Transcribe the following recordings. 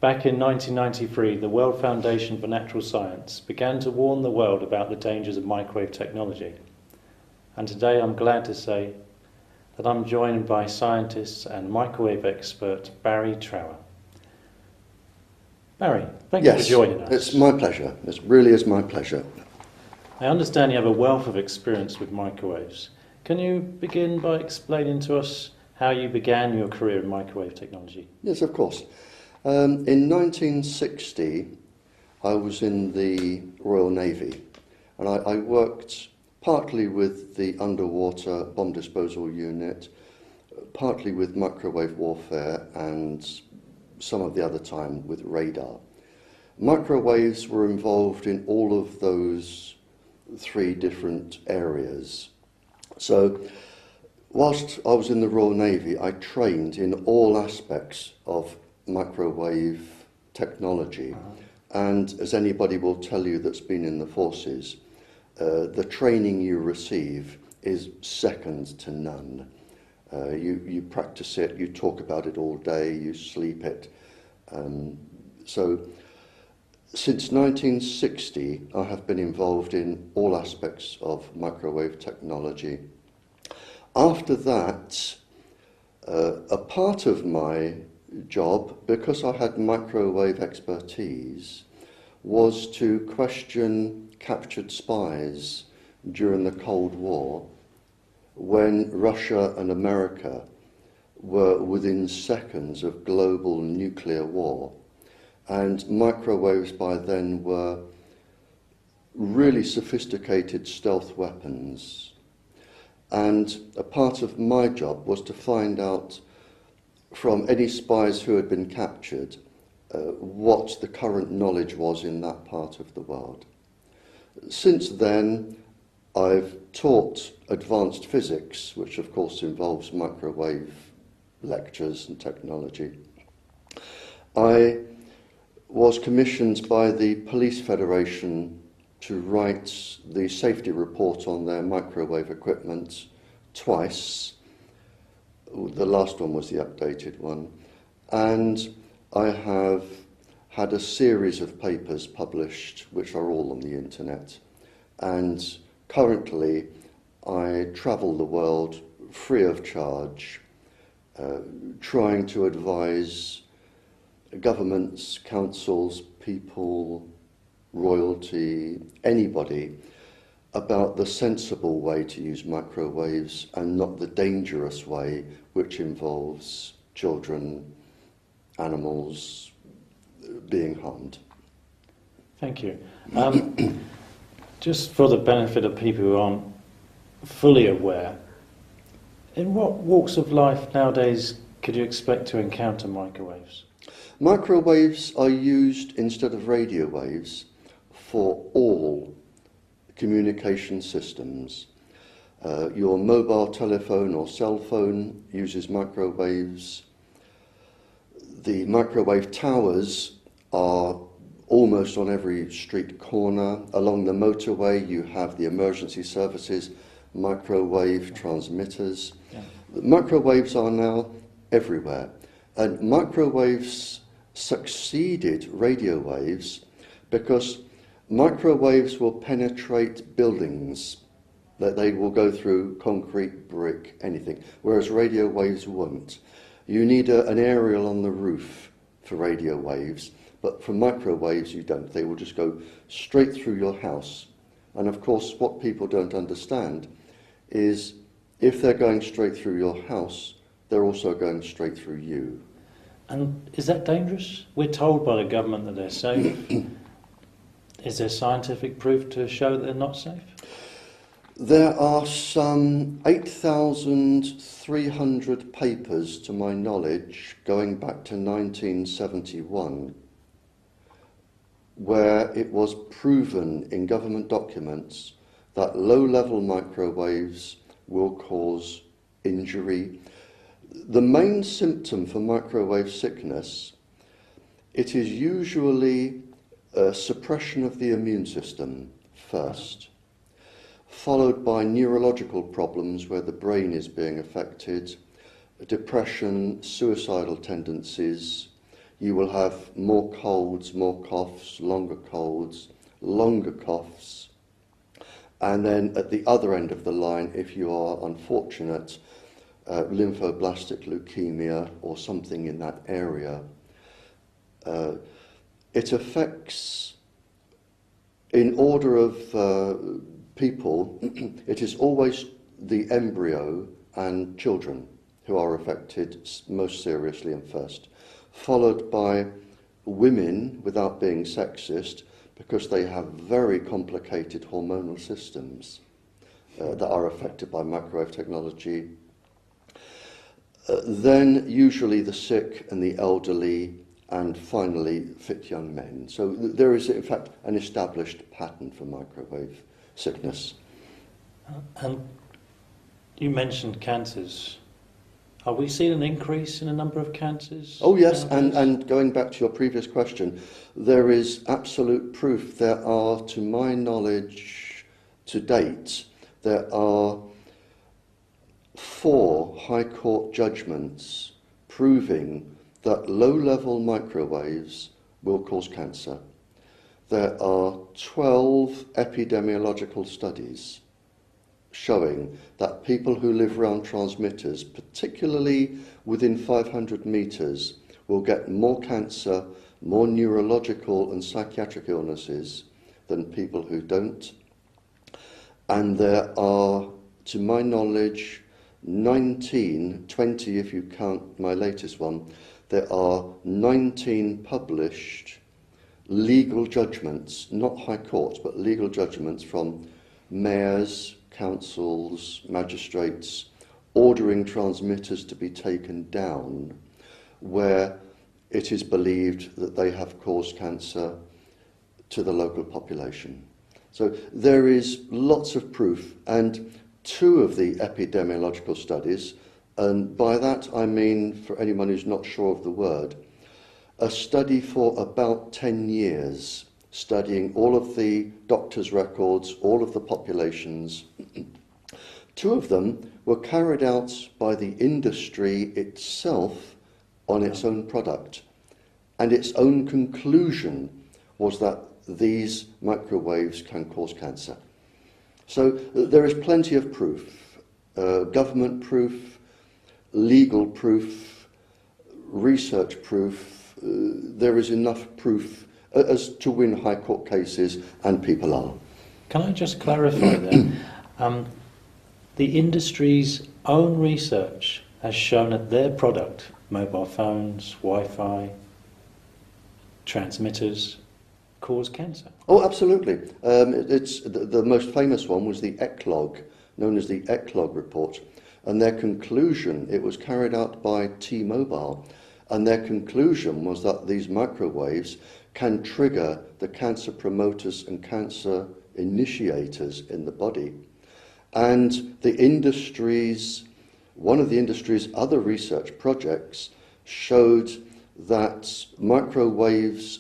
Back in 1993, the World Foundation for Natural Science began to warn the world about the dangers of microwave technology. And today I'm glad to say that I'm joined by scientist and microwave expert Barrie Trower. Barrie, thank you for joining us. It's my pleasure. It really is my pleasure. I understand you have a wealth of experience with microwaves. Can you begin by explaining to us how you began your career in microwave technology? Yes, of course. In 1960, I was in the Royal Navy, and I worked partly with the underwater bomb disposal unit, partly with microwave warfare, and some of the other time with radar. Microwaves were involved in all of those three different areas. So, whilst I was in the Royal Navy, I trained in all aspects of microwave technology. And as anybody will tell you that's been in the forces, the training you receive is second to none. You practice it, you talk about it all day, you sleep it. So since 1960, I have been involved in all aspects of microwave technology. After that, a part of my job, because I had microwave expertise, was to question captured spies during the Cold War, when Russia and America were within seconds of global nuclear war. And microwaves by then were really sophisticated stealth weapons. And a part of my job was to find out from any spies who had been captured what the current knowledge was in that part of the world. Since then, I've taught advanced physics, which of course involves microwave lectures and technology. I was commissioned by the Police Federation to write the safety report on their microwave equipment twice. The last one was the updated one. And I have had a series of papers published, which are all on the internet. And currently, I travel the world free of charge, trying to advise governments, councils, people, royalty, anybody, about the sensible way to use microwaves and not the dangerous way, which involves children, animals being harmed. Thank you. Just for the benefit of people who aren't fully aware, in what walks of life nowadays could you expect to encounter microwaves? Microwaves are used instead of radio waves for all communication systems. Your mobile telephone or cell phone uses microwaves. The microwave towers are almost on every street corner. Along the motorway, you have the emergency services, microwave transmitters. Yeah. The microwaves are now everywhere. And microwaves succeeded radio waves because microwaves will penetrate buildings, that they will go through concrete, brick, anything, whereas radio waves won't. You need an aerial on the roof for radio waves, but for microwaves you don't. They will just go straight through your house. And of course, what people don't understand is if they're going straight through your house, they're also going straight through you. And is that dangerous? We're told by the government that they're safe. Is there scientific proof to show that they're not safe? There are some 8,300 papers, to my knowledge, going back to 1971, where it was proven in government documents that low-level microwaves will cause injury. The main symptom for microwave sickness, it is usually a suppression of the immune system first, followed by neurological problems where the brain is being affected, depression, suicidal tendencies. you will have more colds, more coughs, longer colds, longer coughs. And then at the other end of the line, if you are unfortunate, lymphoblastic leukemia or something in that area. It affects, in order of people, it is always the embryo and children who are affected most seriously and first, followed by women, without being sexist, because they have very complicated hormonal systems that are affected by microwave technology. Then usually the sick and the elderly, and finally fit young men. So there is in fact an established pattern for microwave sickness. And you mentioned cancers. Are we seeing an increase in the number of cancers? Oh yes, nowadays? and going back to your previous question, there is absolute proof. There are, to my knowledge, to date, there are 4 High Court judgments proving that low-level microwaves will cause cancer. There are 12 epidemiological studies showing that people who live around transmitters, particularly within 500 meters, will get more cancer, more neurological and psychiatric illnesses than people who don't. And there are, to my knowledge, 20 if you count my latest one, there are 19 published legal judgments, not high courts, but legal judgments from mayors, councils, magistrates, ordering transmitters to be taken down, where it is believed that they have caused cancer to the local population. So there is lots of proof, and 2 of the epidemiological studies, and by that I mean, for anyone who's not sure of the word, a study for about 10 years, studying all of the doctors' records, all of the populations. 2 of them were carried out by the industry itself on its own product, and its own conclusion was that these microwaves can cause cancer. So there is plenty of proof, government proof, legal proof, research proof. There is enough proof as to win high court cases, and people are. Can I just clarify there? The industry's own research has shown that their product, mobile phones, Wi-Fi, transmitters, cause cancer. Oh, absolutely. It's the most famous one was the ECLOG, known as the ECLOG report, and their conclusion, it was carried out by T-Mobile, and their conclusion was that these microwaves can trigger the cancer promoters and cancer initiators in the body. And the industry's, one of the industry's other research projects showed that microwaves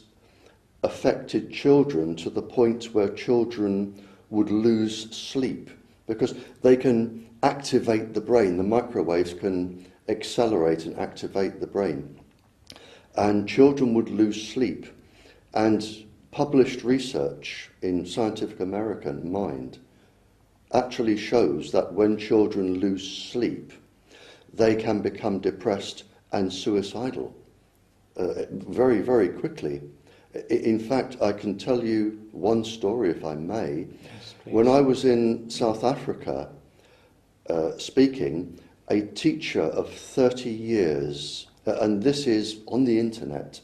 affected children to the point where children would lose sleep, because they can activate the brain. The microwaves can accelerate and activate the brain. And children would lose sleep. And published research in Scientific American Mind actually shows that when children lose sleep, they can become depressed and suicidal very, very quickly. In fact, I can tell you one story, if I may. Yes, please. When I was in South Africa speaking, a teacher of 30 years, and this is on the internet,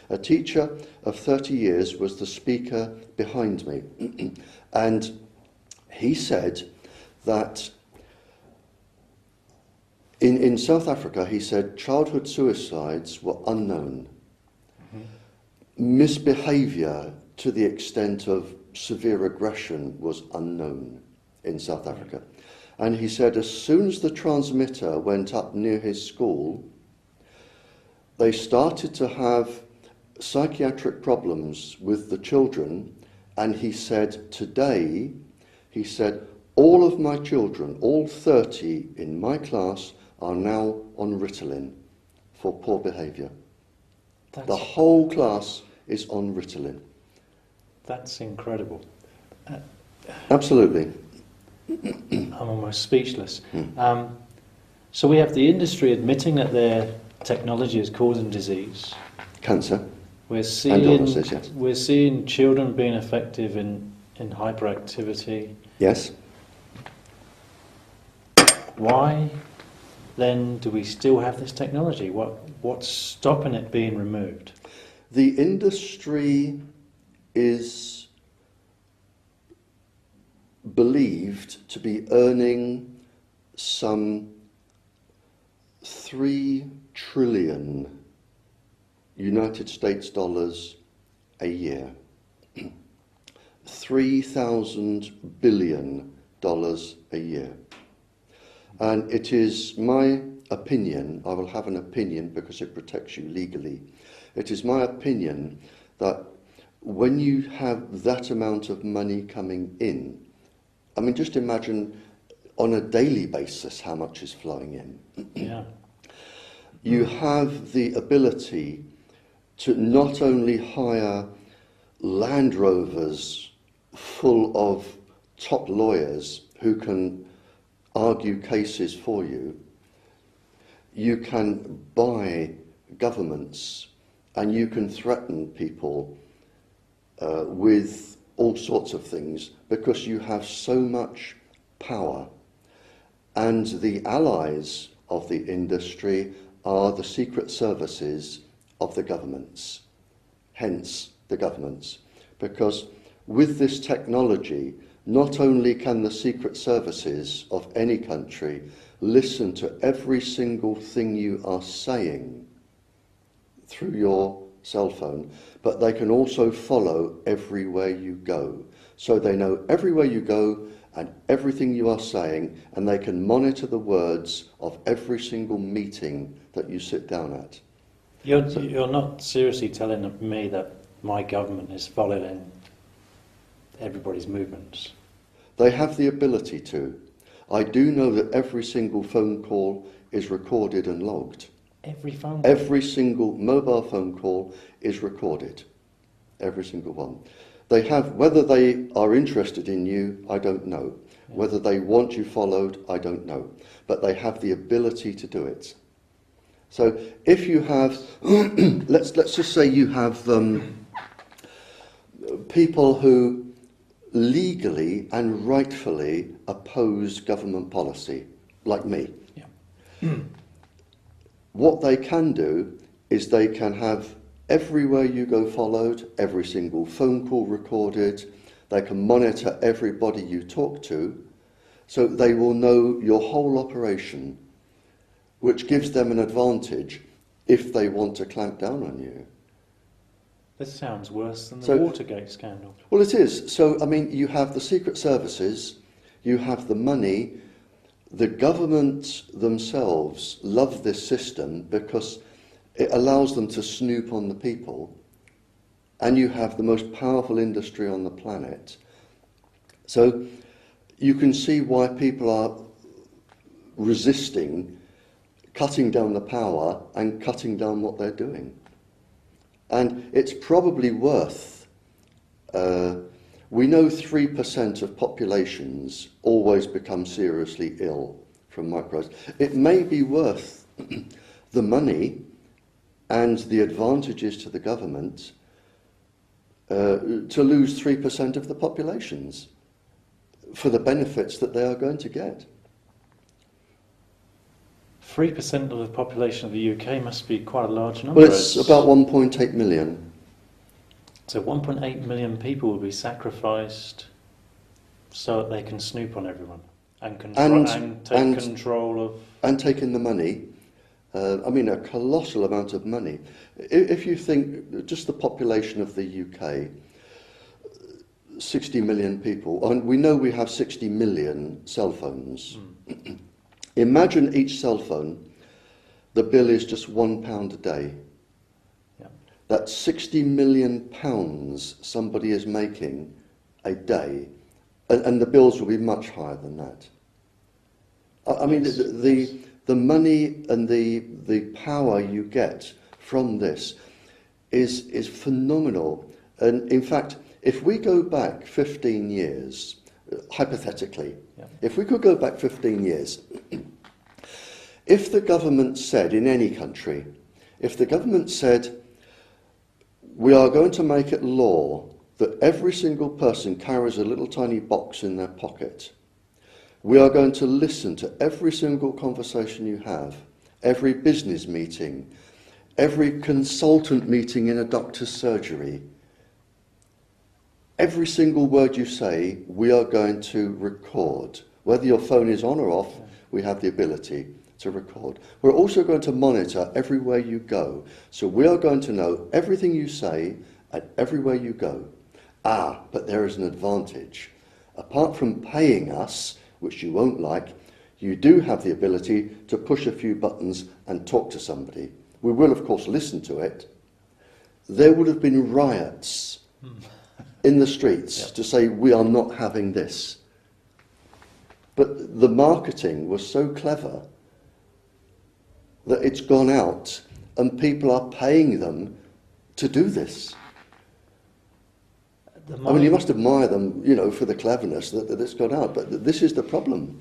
a teacher of 30 years was the speaker behind me. And he said that in South Africa, he said childhood suicides were unknown. Misbehaviour to the extent of severe aggression was unknown in South Africa. And he said as soon as the transmitter went up near his school, they started to have psychiatric problems with the children. And he said, today, he said, all of my children, all 30 in my class, are now on Ritalin for poor behaviour. The whole class is on Ritalin. That's incredible. Absolutely. I'm almost speechless. So we have the industry admitting that their technology is causing disease. Cancer. We're And seeing illnesses, yes. we're seeing children being effective in hyperactivity. Yes. Why then do we still have this technology? What's stopping it being removed? The industry is believed to be earning some 3 trillion United States dollars a year. $3,000 billion a year. And it is my opinion, I will have an opinion because it protects you legally, it is my opinion that when you have that amount of money coming in, I mean, just imagine on a daily basis how much is flowing in. Yeah. You have the ability to not only hire Land Rovers full of top lawyers who can argue cases for you, you can buy governments and you can threaten people with all sorts of things because you have so much power. And the allies of the industry are the secret services of the governments, hence the governments. Because with this technology, not only can the secret services of any country listen to every single thing you are saying through your cell phone, but they can also follow everywhere you go. So they know everywhere you go and everything you are saying, and they can monitor the words of every single meeting that you sit down at. You're not seriously telling me that my government is following everybody's movements? They have the ability to. I do know that every single phone call is recorded and logged. Every phone call? Every single mobile phone call is recorded. Every single one. They have, whether they are interested in you, I don't know. Yeah. Whether they want you followed, I don't know. But they have the ability to do it. So if you have, let's just say you have people who legally and rightfully oppose government policy, like me. Yeah. What they can do is they can have everywhere you go followed, every single phone call recorded, they can monitor everybody you talk to, so they will know your whole operation, which gives them an advantage if they want to clamp down on you. This sounds worse than the Watergate scandal. Well, it is. So, I mean, you have the secret services, you have the money. The governments themselves love this system because it allows them to snoop on the people, and you have the most powerful industry on the planet. So you can see why people are resisting cutting down the power and cutting down what they're doing. And it's probably worth, we know 3% of populations always become seriously ill from microdoses. It may be worth the money and the advantages to the government to lose 3% of the populations for the benefits that they are going to get. 3% of the population of the UK must be quite a large number. Well, it's about 1.8 million. So 1.8 million people will be sacrificed so that they can snoop on everyone and take control of... And take in the money. I mean, a colossal amount of money. If you think just the population of the UK, 60 million people, and we know we have 60 million cell phones. Imagine each cell phone, the bill is just £1 a day. Yeah. That's £60 million somebody is making a day, and the bills will be much higher than that. I mean, the money and the power you get from this, is phenomenal. And in fact, if we go back 15 years, hypothetically, if we could go back 15 years, if the government said in any country, if the government said, we are going to make it law that every single person carries a little tiny box in their pocket, we are going to listen to every single conversation you have, every business meeting, every consultant meeting in a doctor's surgery, every single word you say, we are going to record. Whether your phone is on or off, we have the ability to record. We're also going to monitor everywhere you go. So we are going to know everything you say and everywhere you go. But there is an advantage. Apart from paying us, which you won't like, you do have the ability to push a few buttons and talk to somebody. We will, of course, listen to it. There would have been riots in the streets to say, we are not having this. But the marketing was so clever that it's gone out and people are paying them to do this. I mean, you must admire them, you know, for the cleverness that it's gone out, but this is the problem.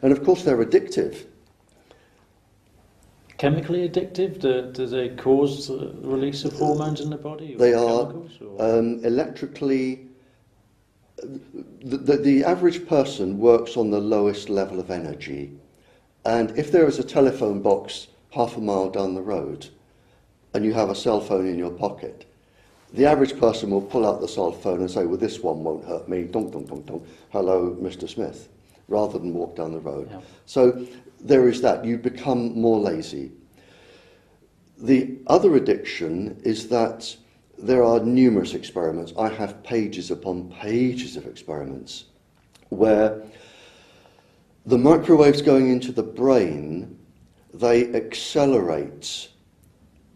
And of course they're addictive. Chemically addictive? Do they cause the release of hormones in the body? Or they are electrically... The average person works on the lowest level of energy. And if there is a telephone box half a mile down the road and you have a cell phone in your pocket, the average person will pull out the cell phone and say, well, this one won't hurt me, dong, dong, dong, dong, hello, Mr. Smith, rather than walk down the road. Yeah. So there is that. You become more lazy. The other addiction is that there are numerous experiments. I have pages upon pages of experiments where the microwaves going into the brain, they accelerate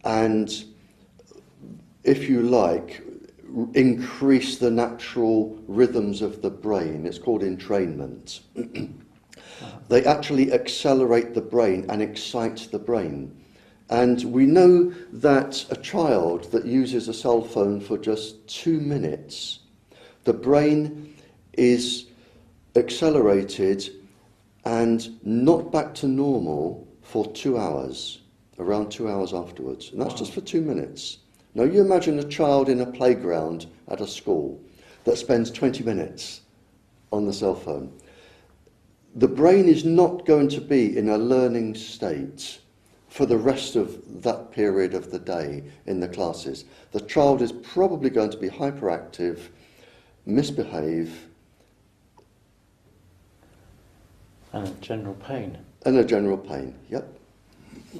and, if you like, increase the natural rhythms of the brain. It's called entrainment. They actually accelerate the brain and excite the brain. And we know that a child that uses a cell phone for just 2 minutes, the brain is accelerated and not back to normal for 2 hours, around 2 hours afterwards. And that's just for 2 minutes. Now you imagine a child in a playground at a school that spends 20 minutes on the cell phone. The brain is not going to be in a learning state for the rest of that period of the day in the classes. The child is probably going to be hyperactive, misbehave. And a general pain. And a general pain, yep.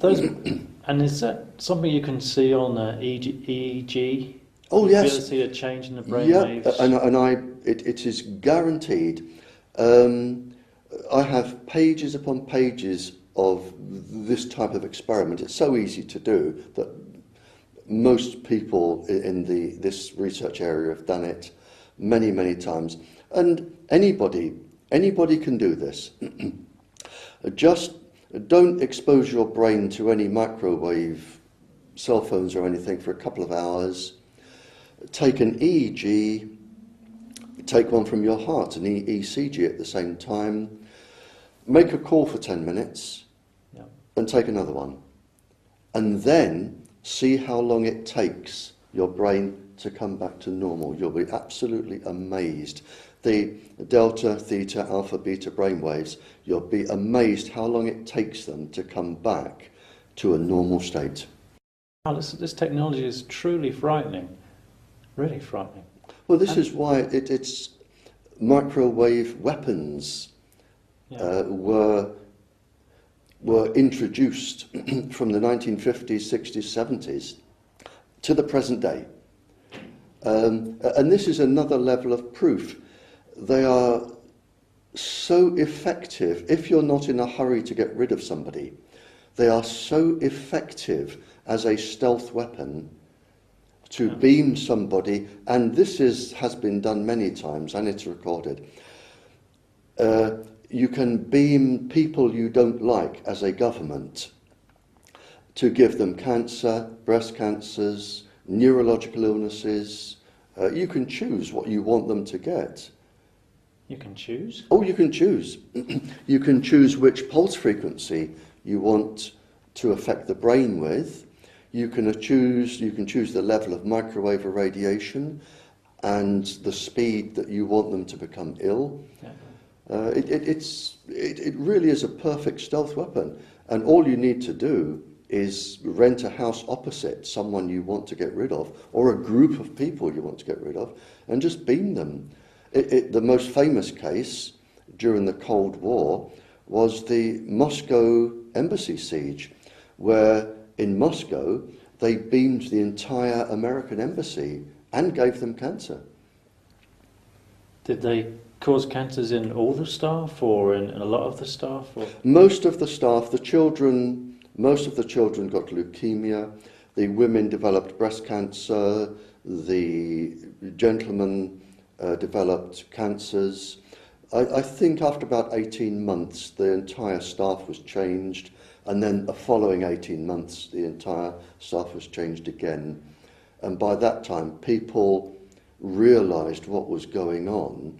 And is that something you can see on EEG? Oh, yes. You ever see a change in the brain waves? It is guaranteed. I have pages upon pages of this type of experiment. It's so easy to do that most people in this research area have done it many, many times. And anybody can do this. Just don't expose your brain to any microwave cell phones or anything for a couple of hours. Take an EEG, take one from your heart, an ECG at the same time. Make a call for 10 minutes and take another one. And then see how long it takes your brain to come back to normal. You'll be absolutely amazed. The delta, theta, alpha, beta brainwaves, you'll be amazed how long it takes them to come back to a normal state. Wow, this technology is truly frightening, really frightening. Well, this is why it's microwave weapons were introduced from the 1950s, 60s, 70s to the present day. And this is another level of proof. They are so effective, if you're not in a hurry to get rid of somebody, they are so effective as a stealth weapon to beam somebody, and this has been done many times, and it's recorded. You can beam people you don't like as a government to give them cancer, breast cancers, neurological illnesses. You can choose what you want them to get. You can choose? Oh, you can choose. You can choose which pulse frequency you want to affect the brain with. You can choose the level of microwave irradiation and the speed that you want them to become ill. Yeah. It really is a perfect stealth weapon. And all you need to do is rent a house opposite someone you want to get rid of, or a group of people you want to get rid of, and just beam them. The most famous case during the Cold War was the Moscow embassy siege, where in Moscow they beamed the entire American embassy and gave them cancer. Did they cause cancers in all the staff, or in a lot of the staff? Or? Most of the staff, most of the children got leukemia, the women developed breast cancer, the gentlemen developed cancers. I think after about 18 months the entire staff was changed, and then the following 18 months the entire staff was changed again. And by that time people realised what was going on,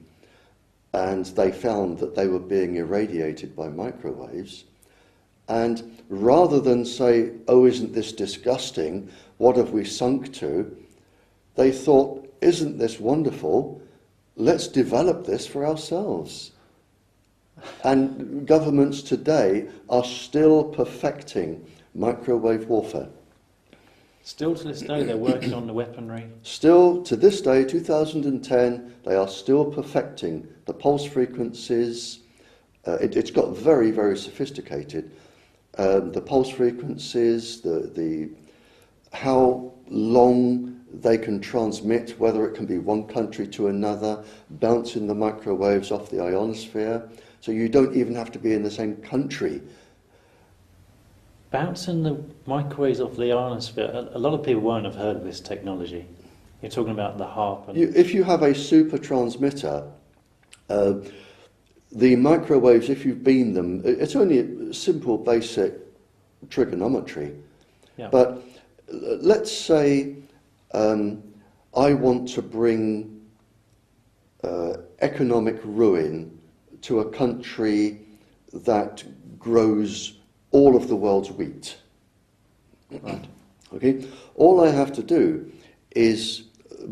and they found that they were being irradiated by microwaves. And rather than say, oh, isn't this disgusting, what have we sunk to, they thought, isn't this wonderful, let's develop this for ourselves. And governments today are still perfecting microwave warfare. Still to this day they're working on the weaponry? Still to this day, 2010, they are still perfecting the pulse frequencies. It's got very, very sophisticated. The pulse frequencies, the how long they can transmit, whether it can be one country to another, bouncing the microwaves off the ionosphere, so you don't even have to be in the same country. Bouncing the microwaves off the ionosphere, a lot of people won't have heard of this technology. You're talking about the HARP. And If you have a super transmitter, the microwaves, if you beam them, it's only a simple basic trigonometry. Yeah. But let's say I want to bring economic ruin to a country that grows all of the world's wheat. Right. Okay? All I have to do is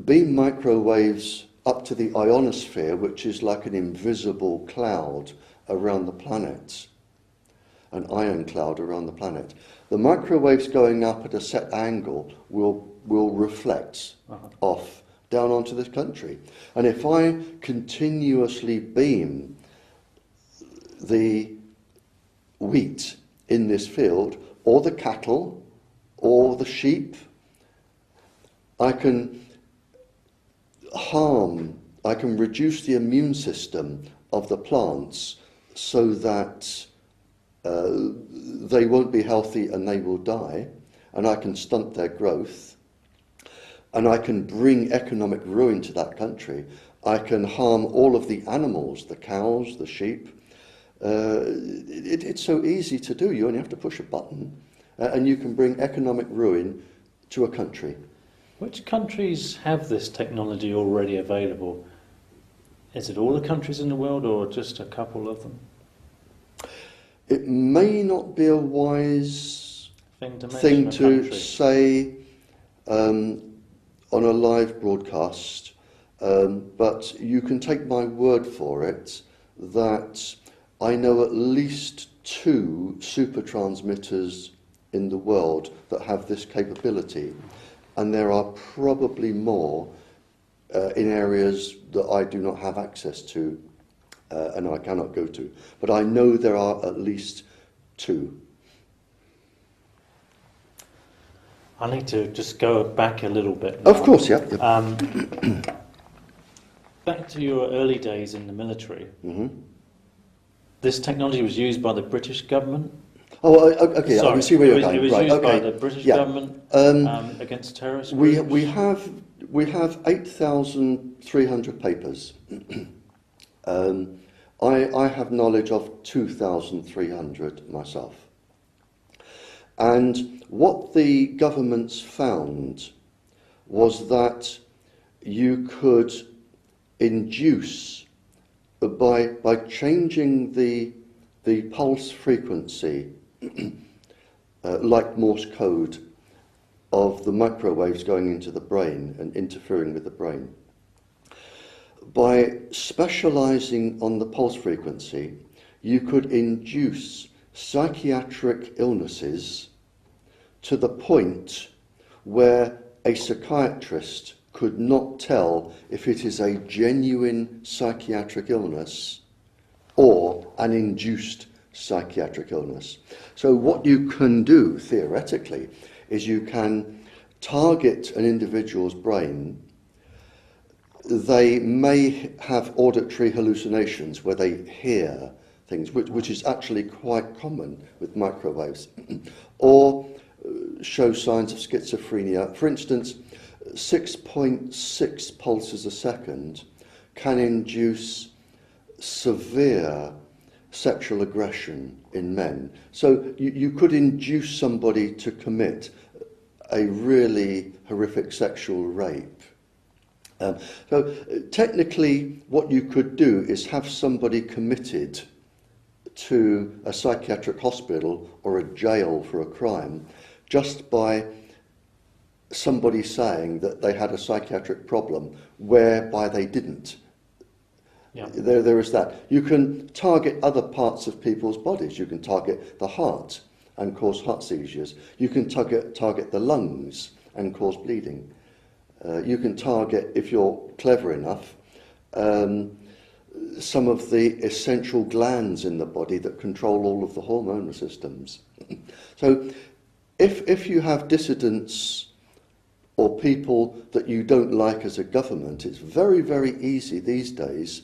beam microwaves up to the ionosphere, which is like an invisible cloud around the planet, an ion cloud around the planet. The microwaves going up at a set angle will reflect off down onto this country. And if I continuously beam the wheat in this field, or the cattle, or the sheep, I can reduce the immune system of the plants so that they won't be healthy and they will die, and I can stunt their growth, and I can bring economic ruin to that country. I can harm all of the animals, the cows, the sheep. It's so easy to do. You only have to push a button, and you can bring economic ruin to a country. Which countries have this technology already available? Is it all the countries in the world, or just a couple of them? It may not be a wise thing to say on a live broadcast, but you can take my word for it that I know at least 2 super transmitters in the world that have this capability, and there are probably more in areas that I do not have access to and I cannot go to. But I know there are at least 2. I need to just go back a little bit now. Of course, yeah. Back to your early days in the military. Mm-hmm. This technology was used by the British government? Oh, okay, Sorry, I can see where you're going. It was right, used okay. by the British Yeah. government against terrorist We groups? we have 8,300 papers. I have knowledge of 2,300 myself. And what the governments found was that you could induce, by changing the pulse frequency, like Morse code, of the microwaves going into the brain and interfering with the brain. By specializing on the pulse frequency, you could induce psychiatric illnesses to the point where a psychiatrist could not tell if it is a genuine psychiatric illness or an induced psychiatric illness. So what you can do, theoretically, is you can target an individual's brain. They may have auditory hallucinations where they hear things, which is actually quite common with microwaves, or show signs of schizophrenia. For instance, 6.6 pulses a second can induce severe sexual aggression in men. So you could induce somebody to commit a really horrific sexual rape. So technically what you could do is have somebody committed to a psychiatric hospital or a jail for a crime just by somebody saying that they had a psychiatric problem whereby they didn't. Yeah. There is that. You can target other parts of people's bodies. You can target the heart and cause heart seizures. You can target the lungs and cause bleeding. You can target, if you're clever enough, some of the essential glands in the body that control all of the hormonal systems. So if you have dissidents or people that you don't like as a government, it's very, very easy these days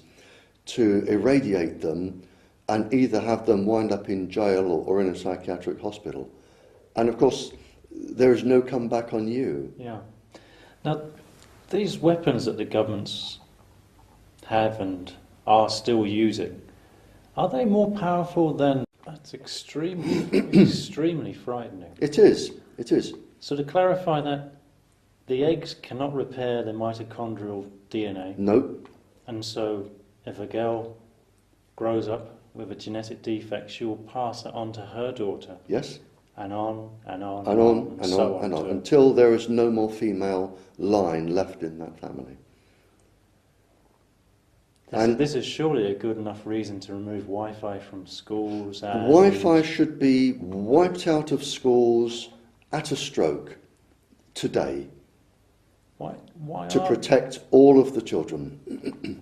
to irradiate them and either have them wind up in jail or in a psychiatric hospital. And of course, there is no comeback on you. Yeah. Now, these weapons that the governments have and are still using, are they more powerful than... That's extremely frightening. It is. So to clarify that, the eggs cannot repair the mitochondrial DNA. No. And so if a girl grows up with a genetic defect, she will pass it on to her daughter. Yes. And on and on and on and so on and on until there is no more female line left in that family. And this is surely a good enough reason to remove Wi-Fi from schools. And Wi-Fi should be wiped out of schools at a stroke today. Why to protect all of the children.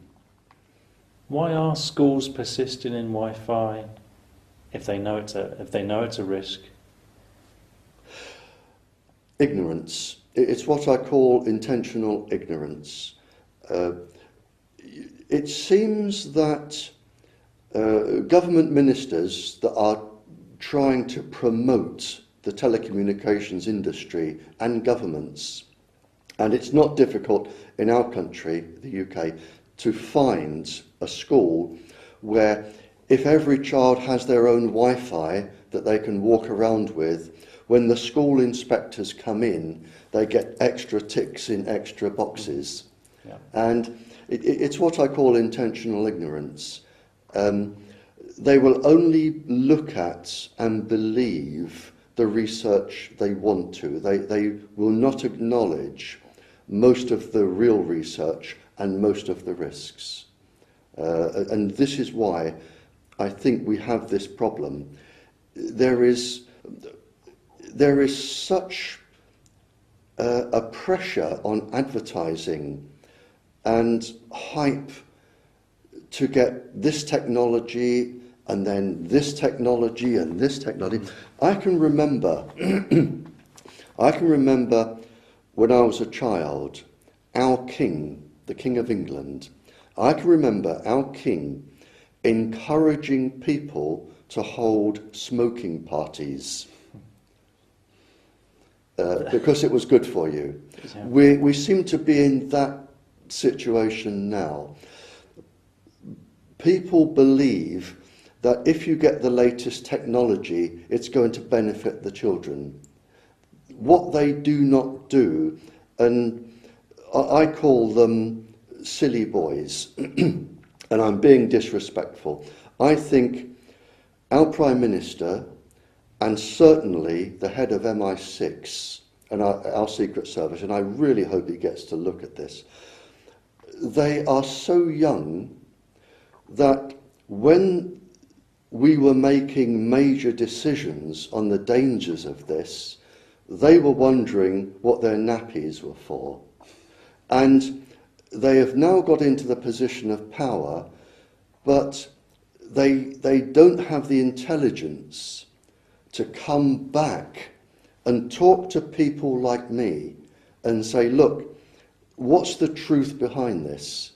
Why are schools persisting in Wi-Fi if they know it's a risk? Ignorance. It's what I call intentional ignorance. It seems that government ministers that are trying to promote the telecommunications industry and governments, and it's not difficult in our country, the UK, to find a school where if every child has their own Wi-Fi that they can walk around with, when the school inspectors come in, they get extra ticks in extra boxes. Yeah. And it's what I call intentional ignorance. They will only look at and believe the research they want to. They will not acknowledge most of the real research and most of the risks. And this is why I think we have this problem. There is such a pressure on advertising and hype to get this technology and then this technology and this technology. I can remember when I was a child, our king, the King of England, I can remember our king encouraging people to hold smoking parties because it was good for you. Yeah. We seem to be in that situation now. People believe that if you get the latest technology, it's going to benefit the children. What they do not do, and I call them silly boys, and I'm being disrespectful. I think our Prime Minister, and certainly the head of MI6 and our Secret Service, and I really hope he gets to look at this, they are so young that when we were making major decisions on the dangers of this, they were wondering what their nappies were for. And they have now got into the position of power, but they don't have the intelligence to come back and talk to people like me and say, look, what's the truth behind this?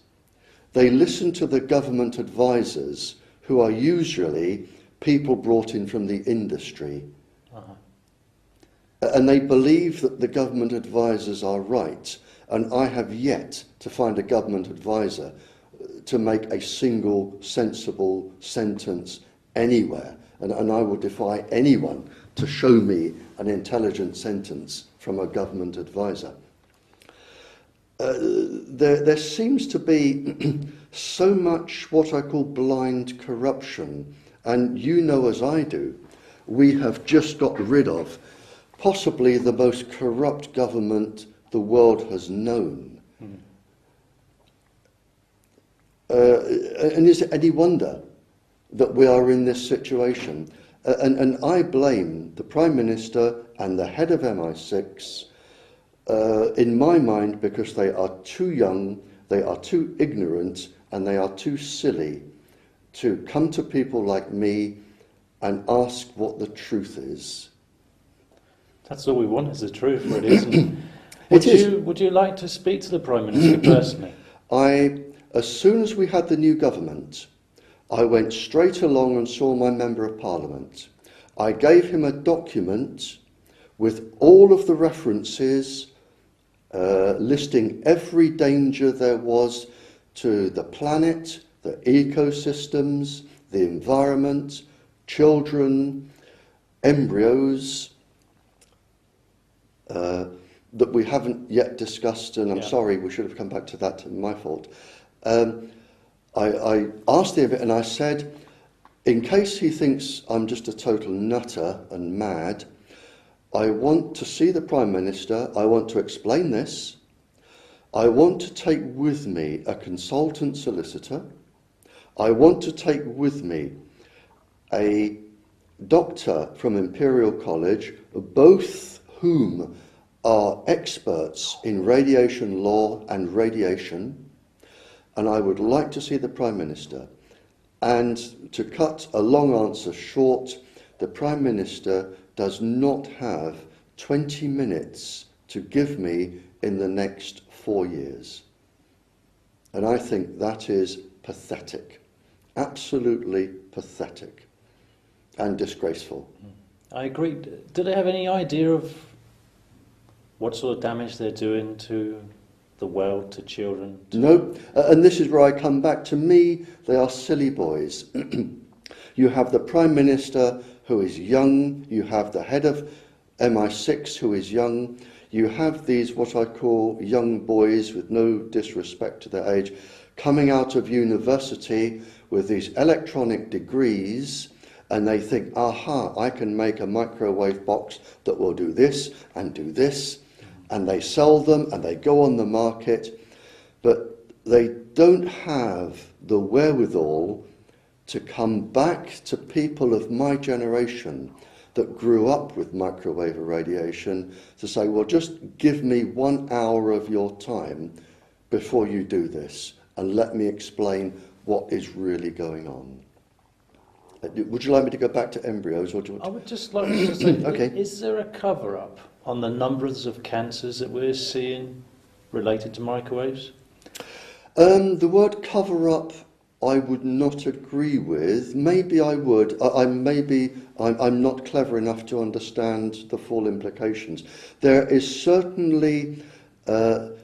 They listen to the government advisors, who are usually people brought in from the industry. And they believe that the government advisors are right. And I have yet to find a government advisor to make a single sensible sentence anywhere. And I will defy anyone to show me an intelligent sentence from a government advisor. There seems to be so much what I call blind corruption. And you know as I do, we have just got rid of possibly the most corrupt government the world has known. And is it any wonder that we are in this situation? And I blame the Prime Minister and the head of MI6, in my mind, because they are too young, they are too ignorant, and they are too silly to come to people like me and ask what the truth is. That's all we want, is the truth, really, isn't it? Would you like to speak to the Prime Minister personally? As soon as we had the new government, I went straight along and saw my Member of Parliament. I gave him a document with all of the references, listing every danger there was to the planet, the ecosystems, the environment, children, embryos, that we haven't yet discussed, and I'm sorry, we should have come back to that, my fault. I asked him, and I said, in case he thinks I'm just a total nutter and mad, I want to see the Prime Minister, I want to explain this, I want to take with me a consultant solicitor, I want to take with me a doctor from Imperial College, both whom are experts in radiation law and radiation, and I would like to see the Prime Minister. And to cut a long answer short, the Prime Minister does not have 20 minutes to give me in the next 4 years. And I think that is pathetic, absolutely pathetic and disgraceful. I agree. Do they have any idea of what sort of damage they're doing to the world, to children? No, and this is where I come back. To me, they are silly boys. You have the Prime Minister who is young, you have the head of MI6 who is young, you have these what I call young boys, with no disrespect to their age, coming out of university with these electronic degrees, and they think, aha, I can make a microwave box that will do this and do this, and they sell them and they go on the market, but they don't have the wherewithal to come back to people of my generation that grew up with microwave irradiation to say, well, just give me 1 hour of your time before you do this and let me explain what is really going on. Would you like me to go back to embryos? Or do you want to... I would just like to say, Okay. Is there a cover-up on the numbers of cancers that we're seeing related to microwaves? The word cover-up I would not agree with. Maybe I would. I'm not clever enough to understand the full implications. There is certainly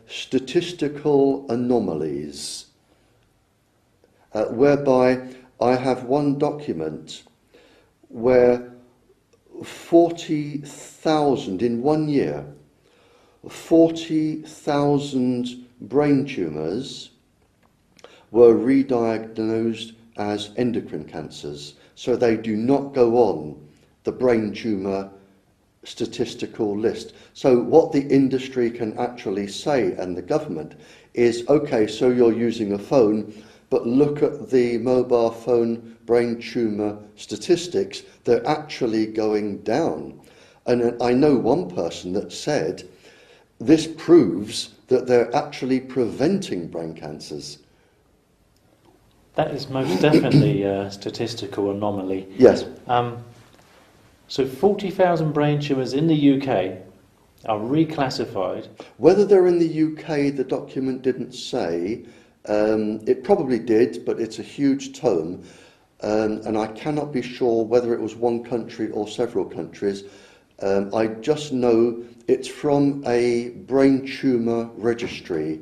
statistical anomalies whereby I have one document where 40,000 in 1 year, 40,000 brain tumours were re-diagnosed as endocrine cancers, so they do not go on the brain tumour statistical list. So what the industry can actually say, and the government, is, okay, so you're using a phone, but look at the mobile phone brain tumour statistics, they're actually going down. And I know one person that said, this proves that they're actually preventing brain cancers. That is most definitely a statistical anomaly. Yes. So 40,000 brain tumours in the UK are reclassified. Whether they're in the UK, the document didn't say. It probably did, but it's a huge tome, and I cannot be sure whether it was one country or several countries. I just know it's from a brain tumour registry,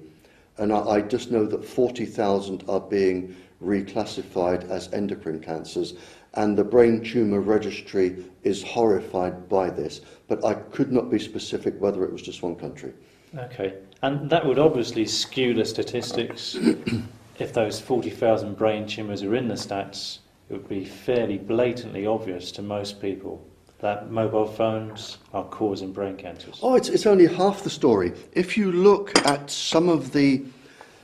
and I just know that 40,000 are being reclassified as endocrine cancers, and the brain tumour registry is horrified by this, but I could not be specific whether it was just one country. Okay, and that would obviously skew the statistics. If those 40,000 brain tumours are in the stats, it would be fairly blatantly obvious to most people that mobile phones are causing brain cancers. Oh, it's only half the story. If you look at some of the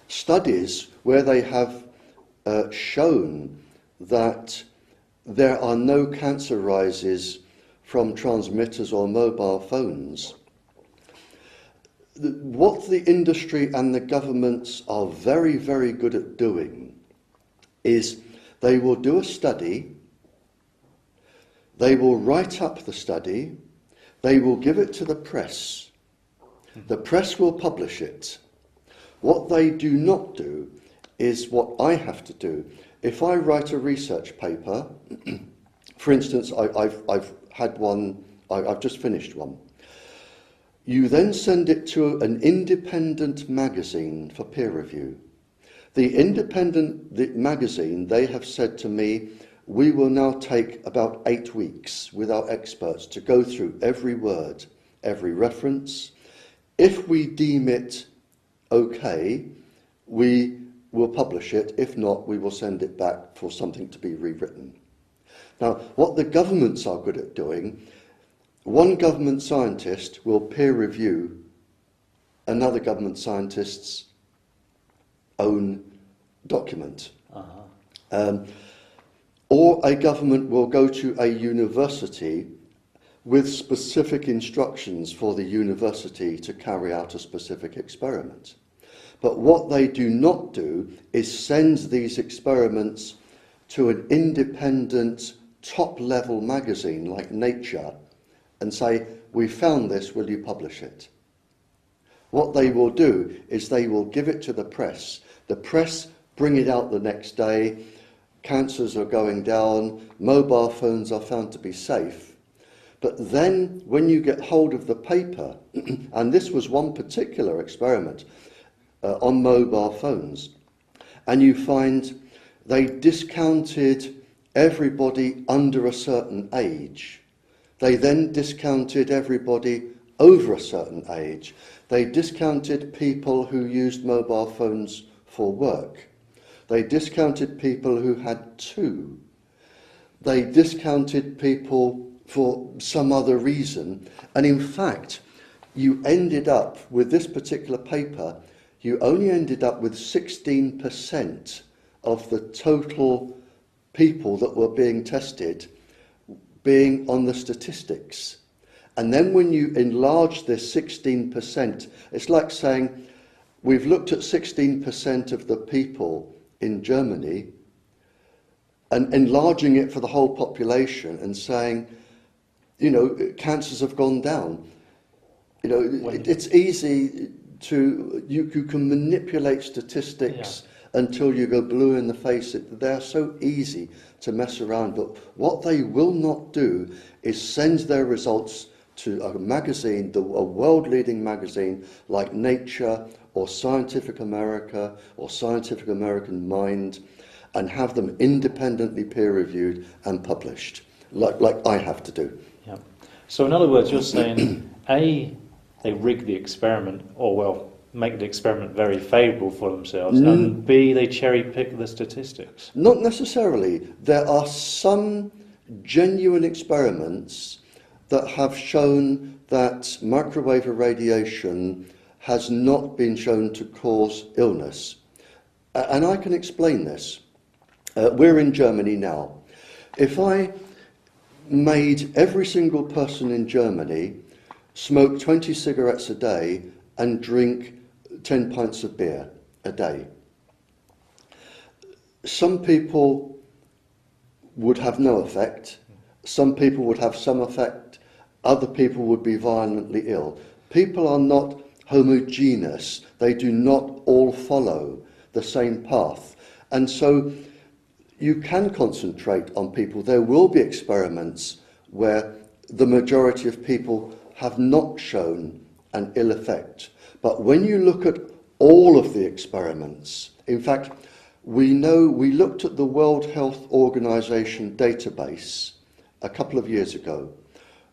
studies where they have shown that there are no cancer rises from transmitters or mobile phones, what the industry and the governments are very, very good at doing is they will do a study, they will write up the study, they will give it to the press will publish it. What they do not do is what I have to do. If I write a research paper, for instance, I've had one, I've just finished one. You then send it to an independent magazine for peer review. The magazine, they have said to me, we will now take about 8 weeks with our experts to go through every word, every reference. If we deem it okay, we will publish it. If not, we will send it back for something to be rewritten. Now, what the governments are good at doing, one government scientist will peer review another government scientist's own document. Or a government will go to a university with specific instructions for the university to carry out a specific experiment. But what they do not do is send these experiments to an independent top-level magazine like Nature and say, we found this, will you publish it? What they will do is they will give it to the press. The press bring it out the next day. Cancers are going down. Mobile phones are found to be safe. But then when you get hold of the paper, and this was one particular experiment on mobile phones, and you find they discounted everybody under a certain age. They then discounted everybody over a certain age. They discounted people who used mobile phones for work. They discounted people who had two. They discounted people for some other reason. And in fact, you ended up with this particular paper, you only ended up with 16% of the total people that were being tested being on the statistics. And then when you enlarge this 16%, it's like saying, we've looked at 16% of the people in Germany and enlarging it for the whole population and saying, you know, cancers have gone down. You know, it's easy to, you can manipulate statistics until you go blue in the face. They're so easy to mess around, but what they will not do is send their results to a magazine, a world-leading magazine like Nature or Scientific America or Scientific American Mind, and have them independently peer-reviewed and published, like I have to do. Yeah. So in other words, you're saying, A, they rigged the experiment, or well, make the experiment very favourable for themselves, and B, they cherry pick the statistics? Not necessarily. There are some genuine experiments that have shown that microwave irradiation has not been shown to cause illness. And I can explain this. We're in Germany now. If I made every single person in Germany smoke 20 cigarettes a day and drink 10 pints of beer a day, some people would have no effect, some people would have some effect, other people would be violently ill. People are not homogeneous, they do not all follow the same path. And so you can concentrate on people. There will be experiments where the majority of people have not shown an ill effect. But when you look at all of the experiments, in fact, we looked at the World Health Organization database a couple of years ago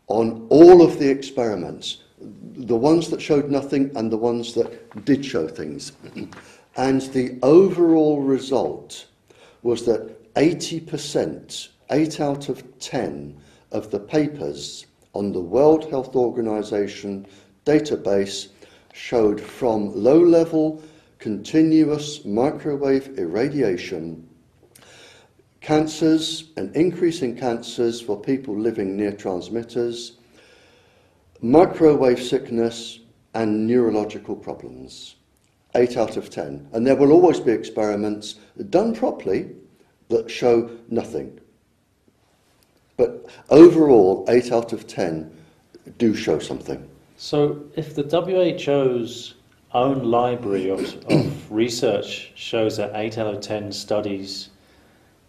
on all of the experiments, the ones that showed nothing and the ones that did show things. And the overall result was that 80%, 8 out of 10 of the papers on the World Health Organization database showed from low-level continuous microwave irradiation cancers, an increase in cancers for people living near transmitters, microwave sickness and neurological problems. 8 out of 10. And there will always be experiments done properly that show nothing. But overall, 8 out of 10 do show something. So if the WHO's own library of research shows that 8 out of 10 studies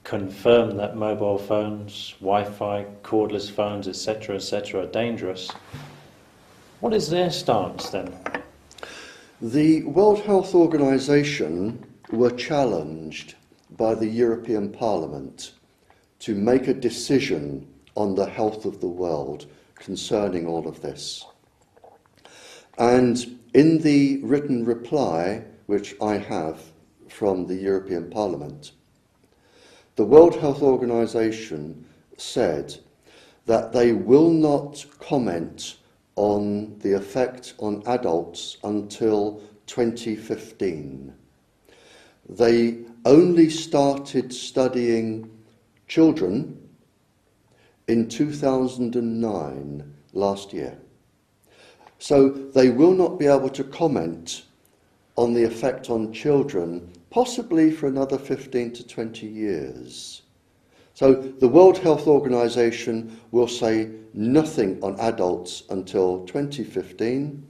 confirm that mobile phones, Wi-Fi, cordless phones, etc., are dangerous, what is their stance then? The World Health Organization were challenged by the European Parliament to make a decision on the health of the world concerning all of this. And in the written reply, which I have from the European Parliament, the World Health Organization said that they will not comment on the effect on adults until 2015. They only started studying children in 2009, last year. So they will not be able to comment on the effect on children, possibly for another 15 to 20 years. So the World Health Organization will say nothing on adults until 2015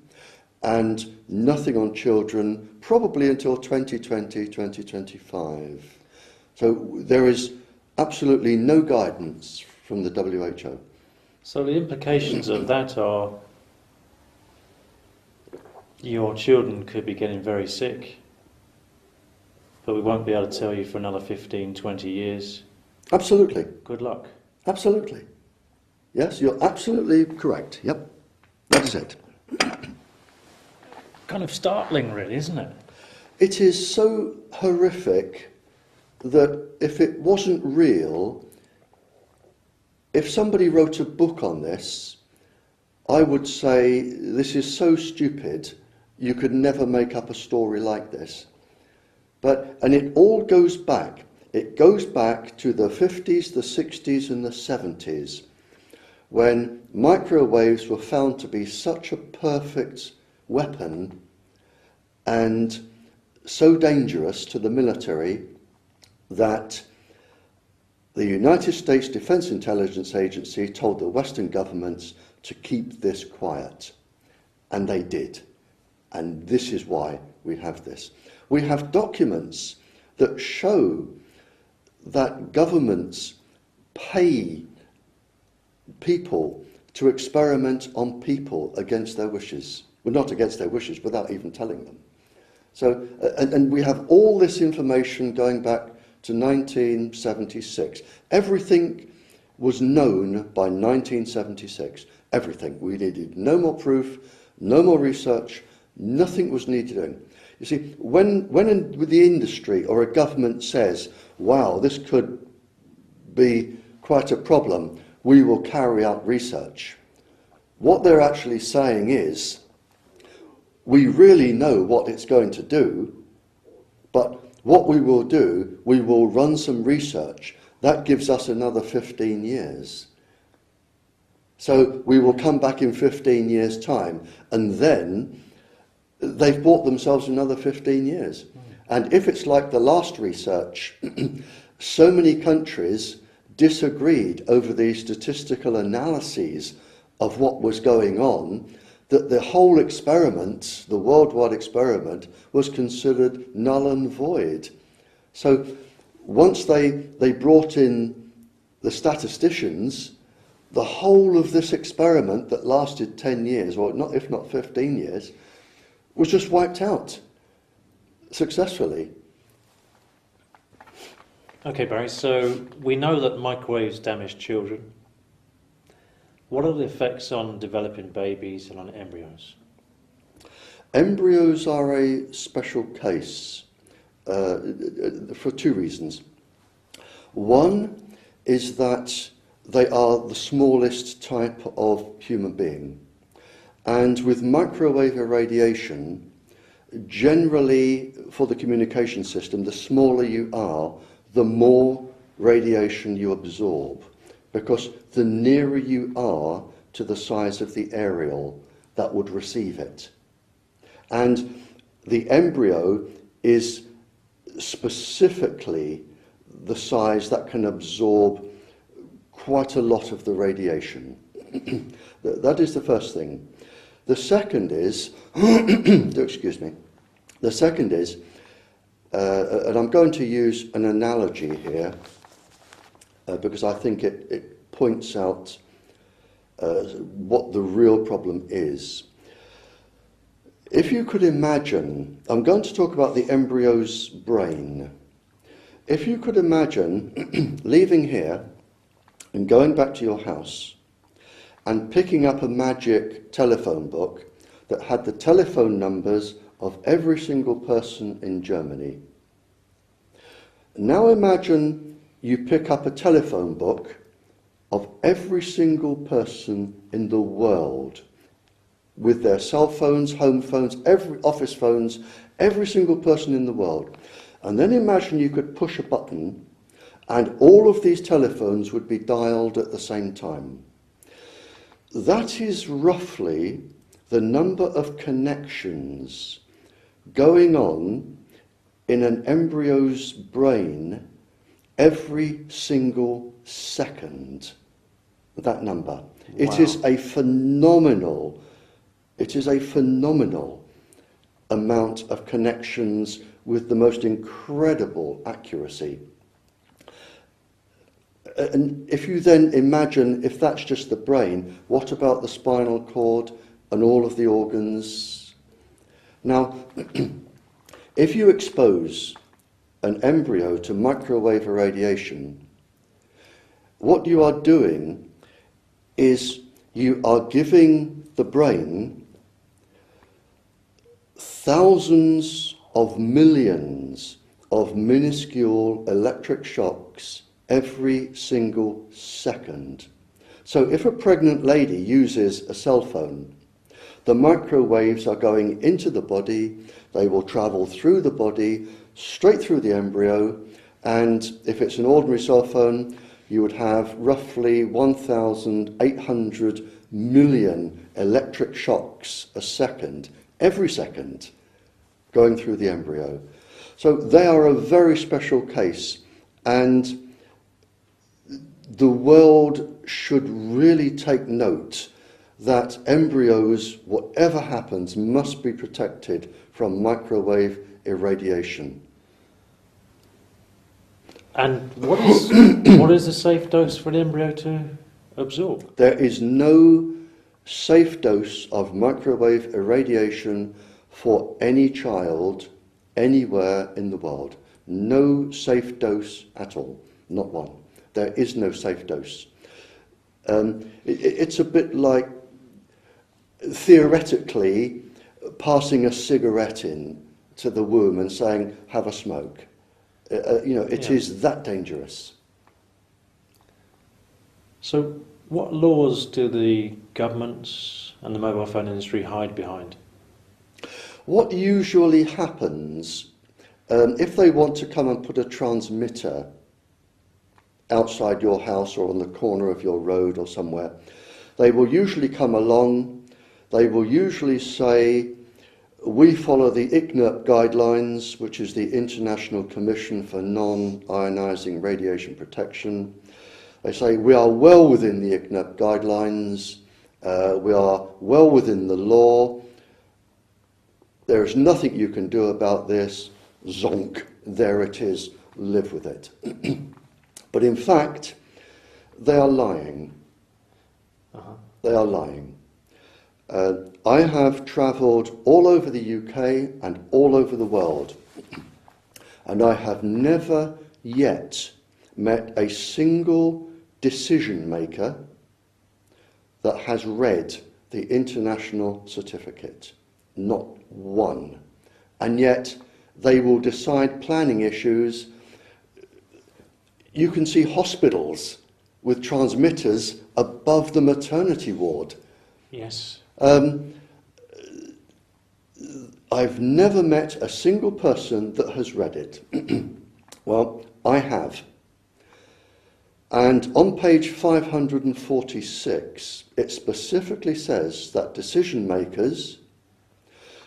and nothing on children probably until 2020, 2025. So there is absolutely no guidance from the WHO. So the implications of that are your children could be getting very sick, but we won't be able to tell you for another 15, 20 years. Absolutely. Good luck. Absolutely. Yes, you're absolutely correct. Yep, that is it. Kind of startling, really, isn't it? It is so horrific that if it wasn't real, if somebody wrote a book on this, I would say this is so stupid, you could never make up a story like this. And it all goes back. It goes back to the 50s, the 60s and the 70s, when microwaves were found to be such a perfect weapon and so dangerous to the military that the United States Defense Intelligence Agency told the Western governments to keep this quiet. And they did. And this is why we have this. We have documents that show that governments pay people to experiment on people against their wishes. Well, not against their wishes, without even telling them. So, and we have all this information going back to 1976. Everything was known by 1976. Everything. We needed no more proof, no more research, Nothing was needed doing. You see, when the industry or a government says, wow, this could be quite a problem, we will carry out research, what they're actually saying is, we really know what it's going to do, but what we will do, we will run some research. That gives us another 15 years. So we will come back in 15 years' time, and then they've bought themselves another 15 years. And if it's like the last research, so many countries disagreed over the statistical analyses of what was going on, that the whole experiment, the worldwide experiment, was considered null and void. So once they brought in the statisticians, the whole of this experiment that lasted 10 years, or not, if not 15 years, was just wiped out successfully. Okay, Barry, so we know that microwaves damage children. What are the effects on developing babies and on embryos? Embryos are a special case for two reasons. One is that they are the smallest type of human being. And with microwave irradiation, generally for the communication system, the smaller you are, the more radiation you absorb, because the nearer you are to the size of the aerial that would receive it. And the embryo is specifically the size that can absorb quite a lot of the radiation. That is the first thing. The second is, excuse me, the second is, and I'm going to use an analogy here, because I think it points out what the real problem is. If you could imagine, I'm going to talk about the embryo's brain. If you could imagine leaving here and going back to your house and picking up a magic telephone book that had the telephone numbers of every single person in Germany. Now imagine you pick up a telephone book of every single person in the world, with their cell phones, home phones, every office phones, every single person in the world. And then imagine you could push a button and all of these telephones would be dialed at the same time. That is roughly the number of connections going on in an embryo's brain every single second. That number. Wow. It is a phenomenal amount of connections with the most incredible accuracy. And if you then imagine, if that's just the brain, what about the spinal cord and all of the organs? Now, if you expose an embryo to microwave irradiation, what you are doing is you are giving the brain thousands of millions of minuscule electric shocks every single second. So if a pregnant lady uses a cell phone, the microwaves are going into the body, they will travel through the body, straight through the embryo, and if it's an ordinary cell phone, you would have roughly 1,800 million electric shocks a second, every second, going through the embryo. So they are a very special case, and the world should really take note that embryos, whatever happens, must be protected from microwave irradiation. And what is a safe dose for an embryo to absorb? There is no safe dose of microwave irradiation for any child anywhere in the world. No safe dose at all, not one. There is no safe dose. It's a bit like, theoretically, passing a cigarette in to the womb and saying, have a smoke. It is that dangerous. So what laws do the governments and the mobile phone industry hide behind? What usually happens, if they want to come and put a transmitter outside your house or on the corner of your road or somewhere, they will usually come along, they will usually say, we follow the ICNIRP guidelines, which is the International Commission for Non-Ionizing Radiation Protection. They say we are well within the ICNIRP guidelines, we are well within the law, there is nothing you can do about this, zonk, there it is, live with it. But in fact, they are lying. They are lying. I have travelled all over the UK and all over the world, and I have never yet met a single decision maker that has read the international certificate. Not one. And yet they will decide planning issues. You can see hospitals with transmitters above the maternity ward. Yes. I've never met a single person that has read it. Well, I have. And on page 546, it specifically says that decision makers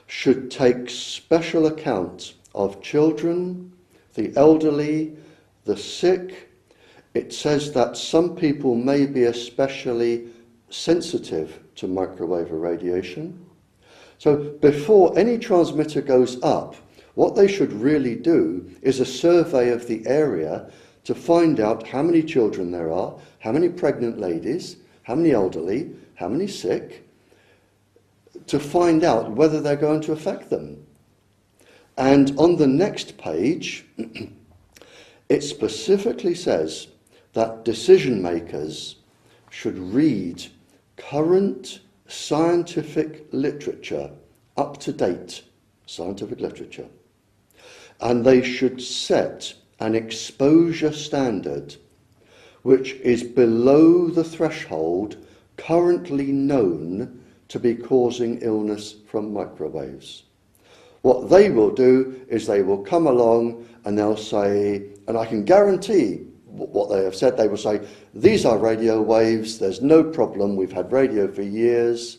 should take special account of children, the elderly, the sick. It says that some people may be especially sensitive to microwave irradiation. So before any transmitter goes up, what they should really do is a survey of the area to find out how many children there are, how many pregnant ladies, how many elderly, how many sick, to find out whether they're going to affect them. And on the next page, it specifically says that decision makers should read current scientific literature, up-to-date scientific literature, and they should set an exposure standard which is below the threshold currently known to be causing illness from microwaves. What they will do is they will come along and they'll say, and I can guarantee what they have said, they will say, these are radio waves, there's no problem, we've had radio for years,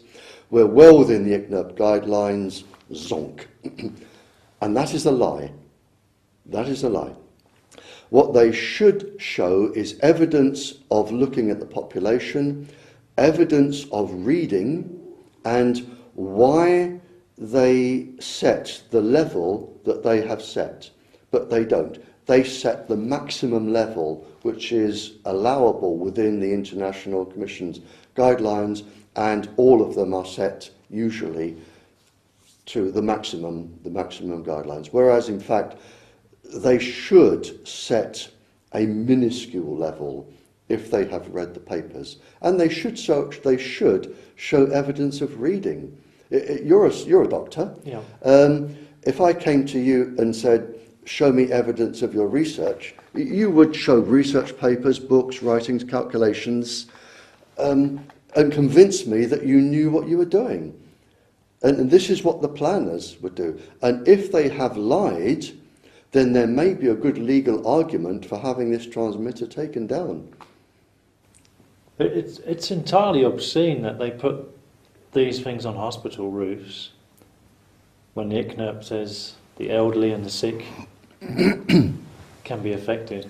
we're well within the ICNIRP guidelines, zonk. And that is a lie. That is a lie. What they should show is evidence of looking at the population, evidence of reading, and why they set the level that they have set. But they don't. They set the maximum level which is allowable within the International Commission's guidelines, and all of them are set usually to the maximum guidelines. Whereas in fact they should set a minuscule level if they have read the papers, and they should show evidence of reading. You're a doctor. Yeah. If I came to you and said, show me evidence of your research, you would show research papers, books, writings, calculations, and convince me that you knew what you were doing. And this is what the planners would do. And if they have lied, then there may be a good legal argument for having this transmitter taken down. It's entirely obscene that they put these things on hospital roofs when the ICNIRP says the elderly and the sick can be affected.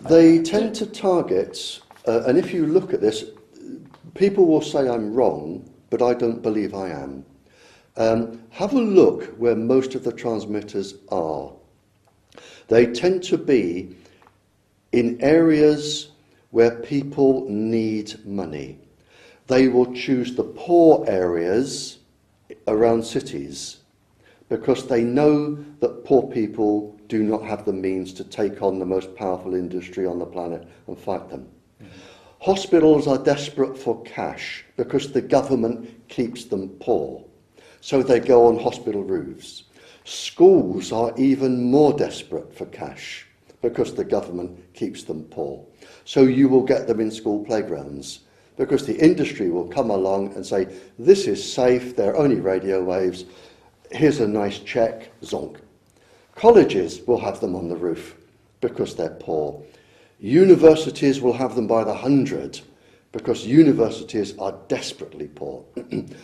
They tend to target, and if you look at this, people will say I'm wrong, but I don't believe I am. Have a look where most of the transmitters are. They tend to be in areas where people need money. They will choose the poor areas around cities because they know that poor people do not have the means to take on the most powerful industry on the planet and fight them. Hospitals are desperate for cash because the government keeps them poor. so they go on hospital roofs. Schools are even more desperate for cash because the government keeps them poor. So you will get them in school playgrounds because the industry will come along and say, this is safe, they're only radio waves, here's a nice check, zonk. Colleges will have them on the roof because they're poor. Universities will have them by the 100 because universities are desperately poor.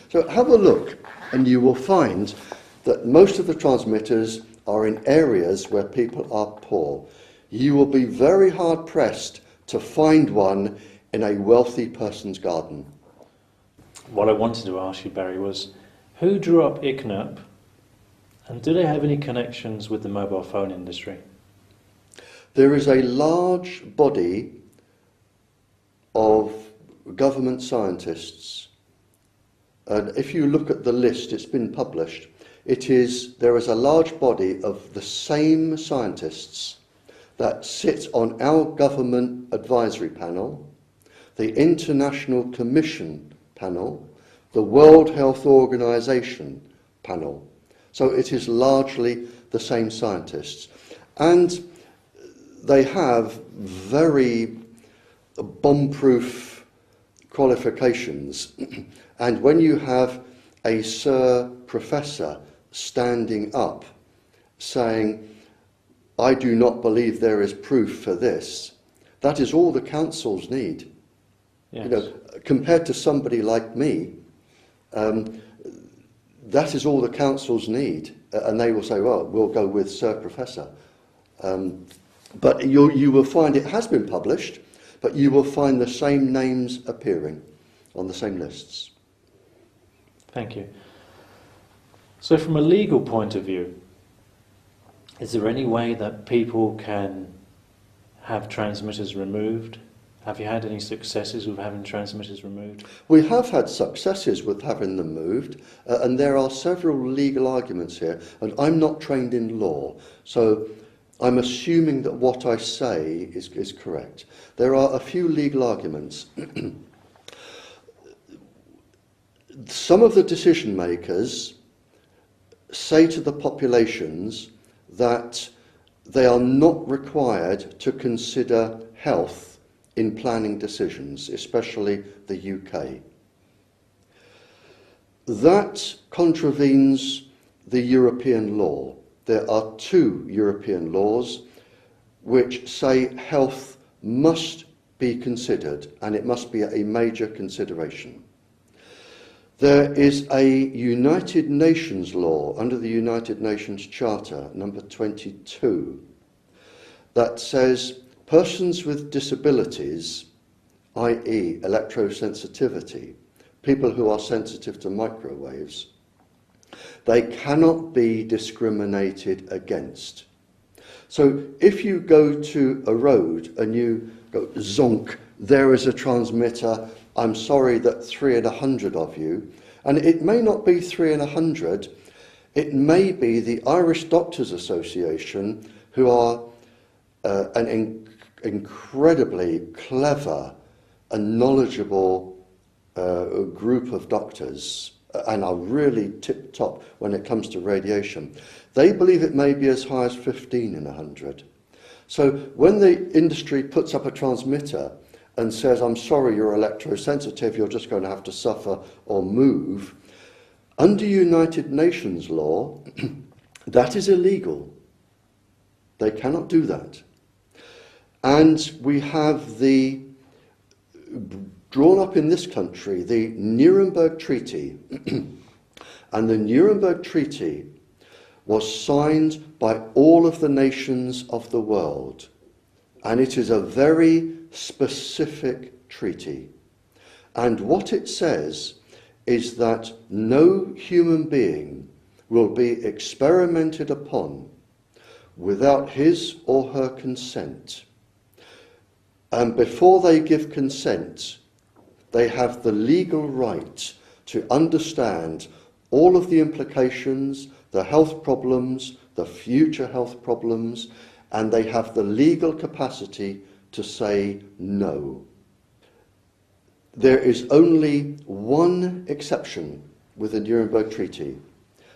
So have a look and you will find that most of the transmitters are in areas where people are poor. You will be very hard pressed to find one in a wealthy person's garden. What I wanted to ask you, Barrie, was who drew up ICNIRP and do they have any connections with the mobile phone industry? There is a large body of government scientists, and if you look at the list, it's been published, there is a large body of the same scientists that sit on our government advisory panel, the International Commission panel, the World Health Organization panel. So it is largely the same scientists. And they have very bomb-proof qualifications. And when you have a Sir Professor standing up saying, I do not believe there is proof for this, that is all the councils need. Yes. You know, compared to somebody like me, that is all the councils need. And they will say, well, we'll go with Sir Professor. But you will find it has been published, but you will find the same names appearing on the same lists. Thank you. So from a legal point of view, is there any way that people can have transmitters removed? Have you had any successes with having transmitters removed? We have had successes with having them moved, and there are several legal arguments here, and I'm not trained in law, so I'm assuming that what I say is correct. There are a few legal arguments. Some of the decision makers say to the populations that they are not required to consider health in planning decisions, especially the UK. That contravenes the European law. There are 2 European laws which say health must be considered and it must be a major consideration. There is a United Nations law under the United Nations Charter, number 22, that says persons with disabilities, i.e. electrosensitivity, people who are sensitive to microwaves, they cannot be discriminated against. So if you go to a road and you go, zonk, there is a transmitter, I'm sorry that 3 in 100 of you, and it may not be 3 in 100, it may be the Irish Doctors Association, who are an incredibly clever and knowledgeable group of doctors, and are really tip-top when it comes to radiation. They believe it may be as high as 15 in 100. So when the industry puts up a transmitter and says, I'm sorry, you're electrosensitive, you're just going to have to suffer or move, under United Nations law, that is illegal. They cannot do that. And we have drawn up in this country, the Nuremberg Treaty. And the Nuremberg Treaty was signed by all of the nations of the world. And it is a very specific treaty. And what it says is that no human being will be experimented upon without his or her consent. And before they give consent, they have the legal right to understand all of the implications, the health problems, the future health problems, and they have the legal capacity to say no. There is only one exception with the Nuremberg Treaty,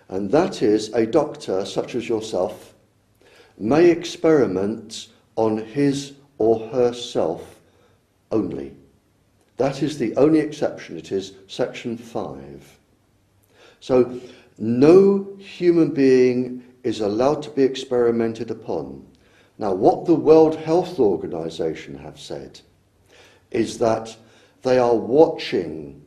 and that is a doctor such as yourself may experiment on his or herself only. That is the only exception. It is section 5. So no human being is allowed to be experimented upon. Now, what the World Health Organization have said is that they are watching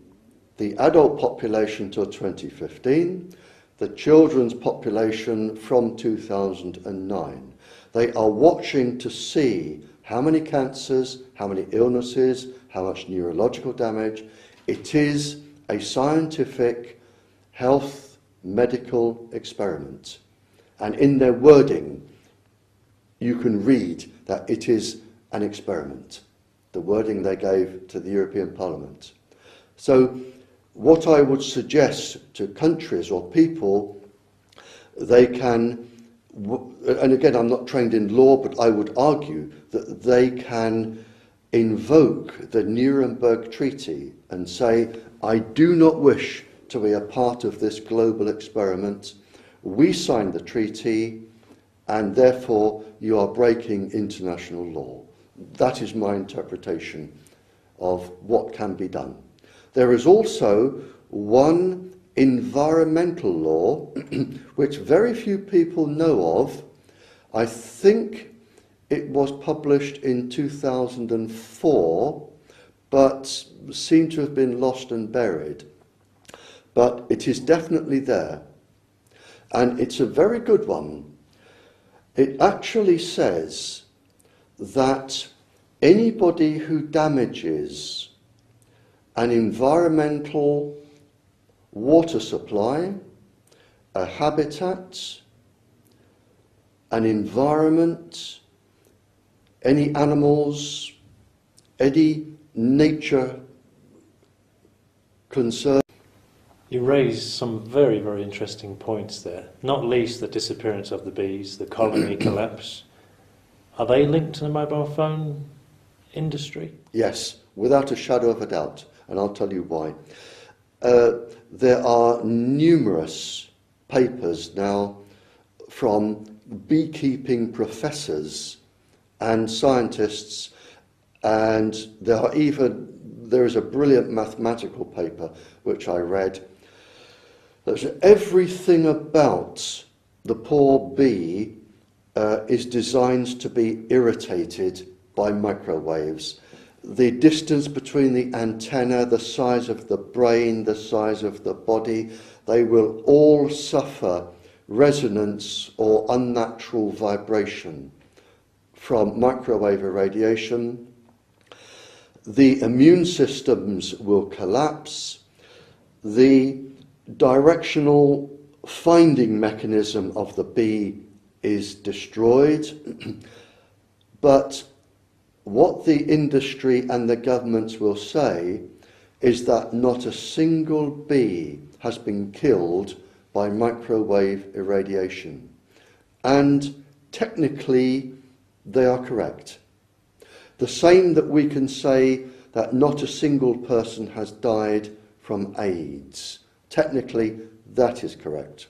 the adult population till 2015, the children's population from 2009. They are watching to see how many cancers, how many illnesses, how much neurological damage. It is a scientific health medical experiment. And in their wording, you can read that it is an experiment, the wording they gave to the European Parliament. So what I would suggest to countries or people, they can, and again, I'm not trained in law, but I would argue that they can invoke the Nuremberg Treaty and say, I do not wish to be a part of this global experiment. We signed the treaty, and therefore you are breaking international law. That is my interpretation of what can be done. There is also one environmental law which very few people know of. I think it was published in 2004, but seemed to have been lost and buried. But it is definitely there. And it's a very good one. It actually says that anybody who damages an environmental water supply, a habitat, an environment, any animals, any nature concern. You raised some very, very interesting points there, not least the disappearance of the bees, the colony collapse. Are they linked to the mobile phone industry? Yes, without a shadow of a doubt, and I'll tell you why. There are numerous papers now from beekeeping professors and scientists, and there is a brilliant mathematical paper which I read. That everything about the poor bee is designed to be irritated by microwaves. The distance between the antenna, the size of the brain, the size of the body, they will all suffer resonance or unnatural vibration from microwave irradiation. The immune systems will collapse. The directional finding mechanism of the bee is destroyed. But what the industry and the governments will say is that not a single bee has been killed by microwave irradiation. And technically, they are correct. The same that we can say that not a single person has died from AIDS. Technically, that is correct.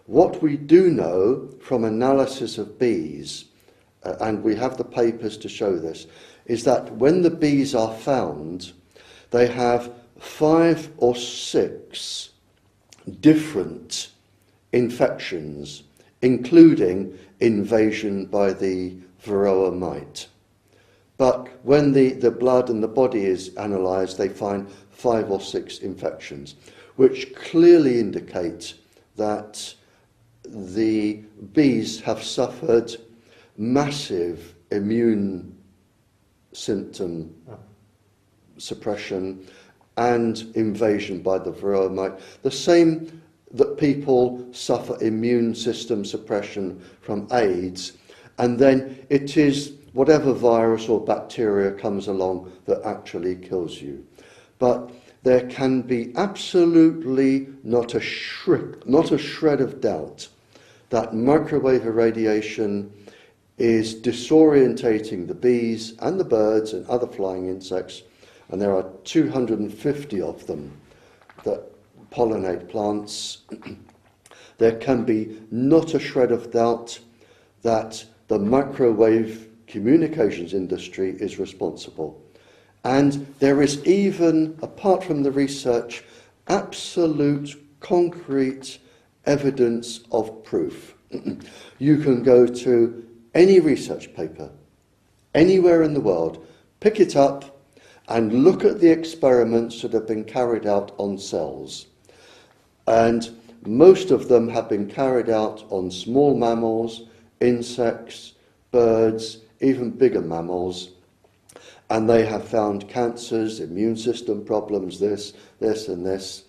What we do know from analysis of bees, and we have the papers to show this, is that when the bees are found, they have 5 or 6 different infections, including invasion by the varroa mite. But when the blood and the body is analysed, they find 5 or 6 infections, which clearly indicate that the bees have suffered massive immune symptom suppression and invasion by the varroa mite. The same that people suffer immune system suppression from AIDS, and then it is whatever virus or bacteria comes along that actually kills you. But there can be absolutely not a shred of doubt that microwave irradiation is disorientating the bees and the birds and other flying insects, and there are 250 of them that pollinate plants. there can be not a shred of doubt that the microwave communications industry is responsible. And there is even, apart from the research, absolute concrete evidence of proof. You can go to any research paper, anywhere in the world, pick it up and look at the experiments that have been carried out on cells. And most of them have been carried out on small mammals, insects, birds, even bigger mammals. And they have found cancers, immune system problems, this, and this.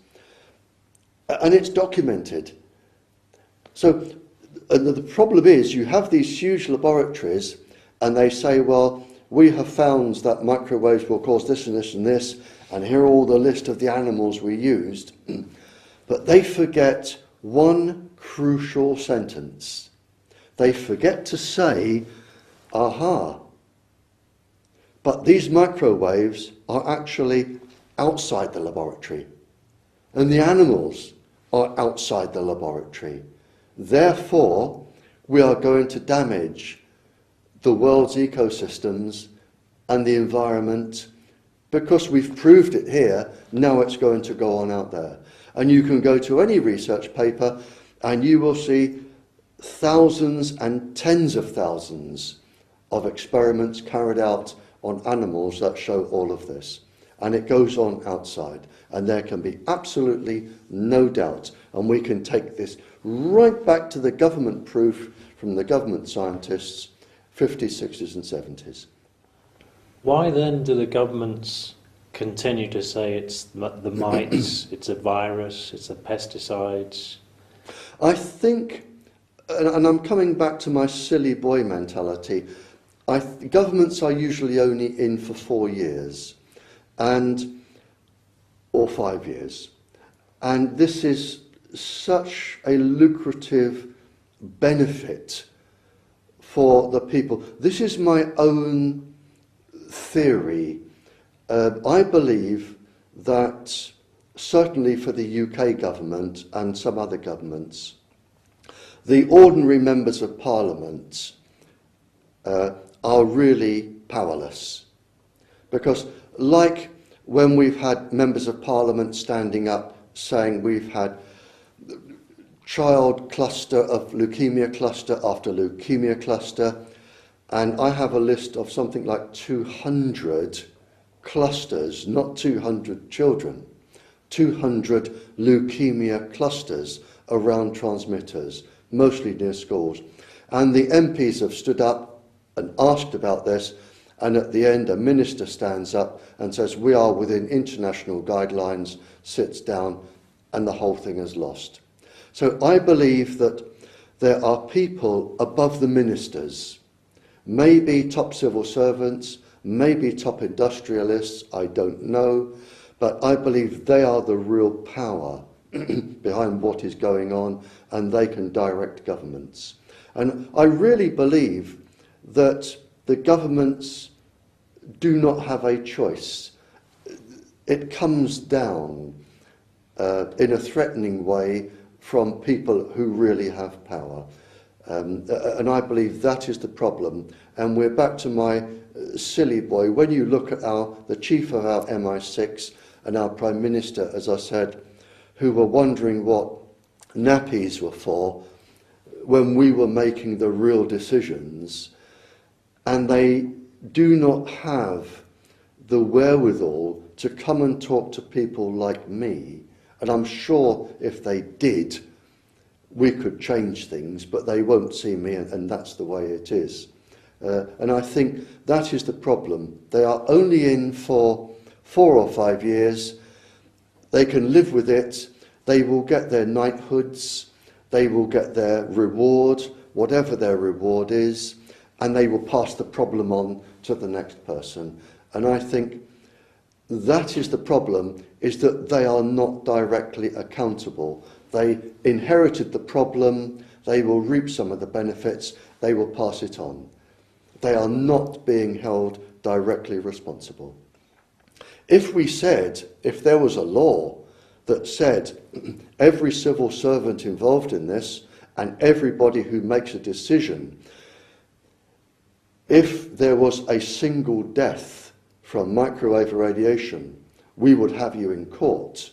And it's documented. So the problem is you have these huge laboratories and they say, well, we have found that microwaves will cause this and this and this, and here are all the list of the animals we used. But they forget one crucial sentence. They forget to say, aha, but these microwaves are actually outside the laboratory, and the animals are outside the laboratory. Therefore, we are going to damage the world's ecosystems and the environment because we've proved it here, now it's going to go on out there. And you can go to any research paper and you will see thousands and tens of thousands of experiments carried out on animals that show all of this. And it goes on outside. And there can be absolutely no doubt. And we can take this right back to the government proof from the government scientists, 50s, 60s and 70s. Why then do the governments continue to say it's the mites, it's a virus, it's the pesticides? I think, and I'm coming back to my silly boy mentality, governments are usually only in for 4 years, or 5 years. And this is such a lucrative benefit for the people. This is my own theory. I believe that certainly for the UK government and some other governments, the ordinary members of Parliament are really powerless. Because like when we've had members of Parliament standing up saying we've had child cluster of leukemia cluster after leukemia cluster, and I have a list of something like 200 clusters, not 200 children, 200 leukemia clusters around transmitters, mostly near schools. And the MPs have stood up and asked about this, and at the end a minister stands up and says we are within international guidelines, sits down, and the whole thing is lost. So I believe that there are people above the ministers, maybe top civil servants, maybe top industrialists, I don't know, but I believe they are the real power behind what is going on, and they can direct governments. And I really believe that the governments do not have a choice. It comes down in a threatening way from people who really have power. And I believe that is the problem. And we're back to my silly boy. When you look at the chief of our MI6 and our Prime Minister, as I said, who were wondering what nappies were for when we were making the real decisions, and they do not have the wherewithal to come and talk to people like me. And I'm sure if they did, we could change things, but they won't see me, and that's the way it is. And I think that is the problem. They are only in for 4 or 5 years. They can live with it. They will get their knighthoods. They will get their reward, whatever their reward is, and they will pass the problem on to the next person. And I think that is the problem, is that they are not directly accountable. They inherited the problem, they will reap some of the benefits, they will pass it on. They are not being held directly responsible. If we said, if there was a law that said every civil servant involved in this and everybody who makes a decision, if there was a single death from microwave radiation, we would have you in court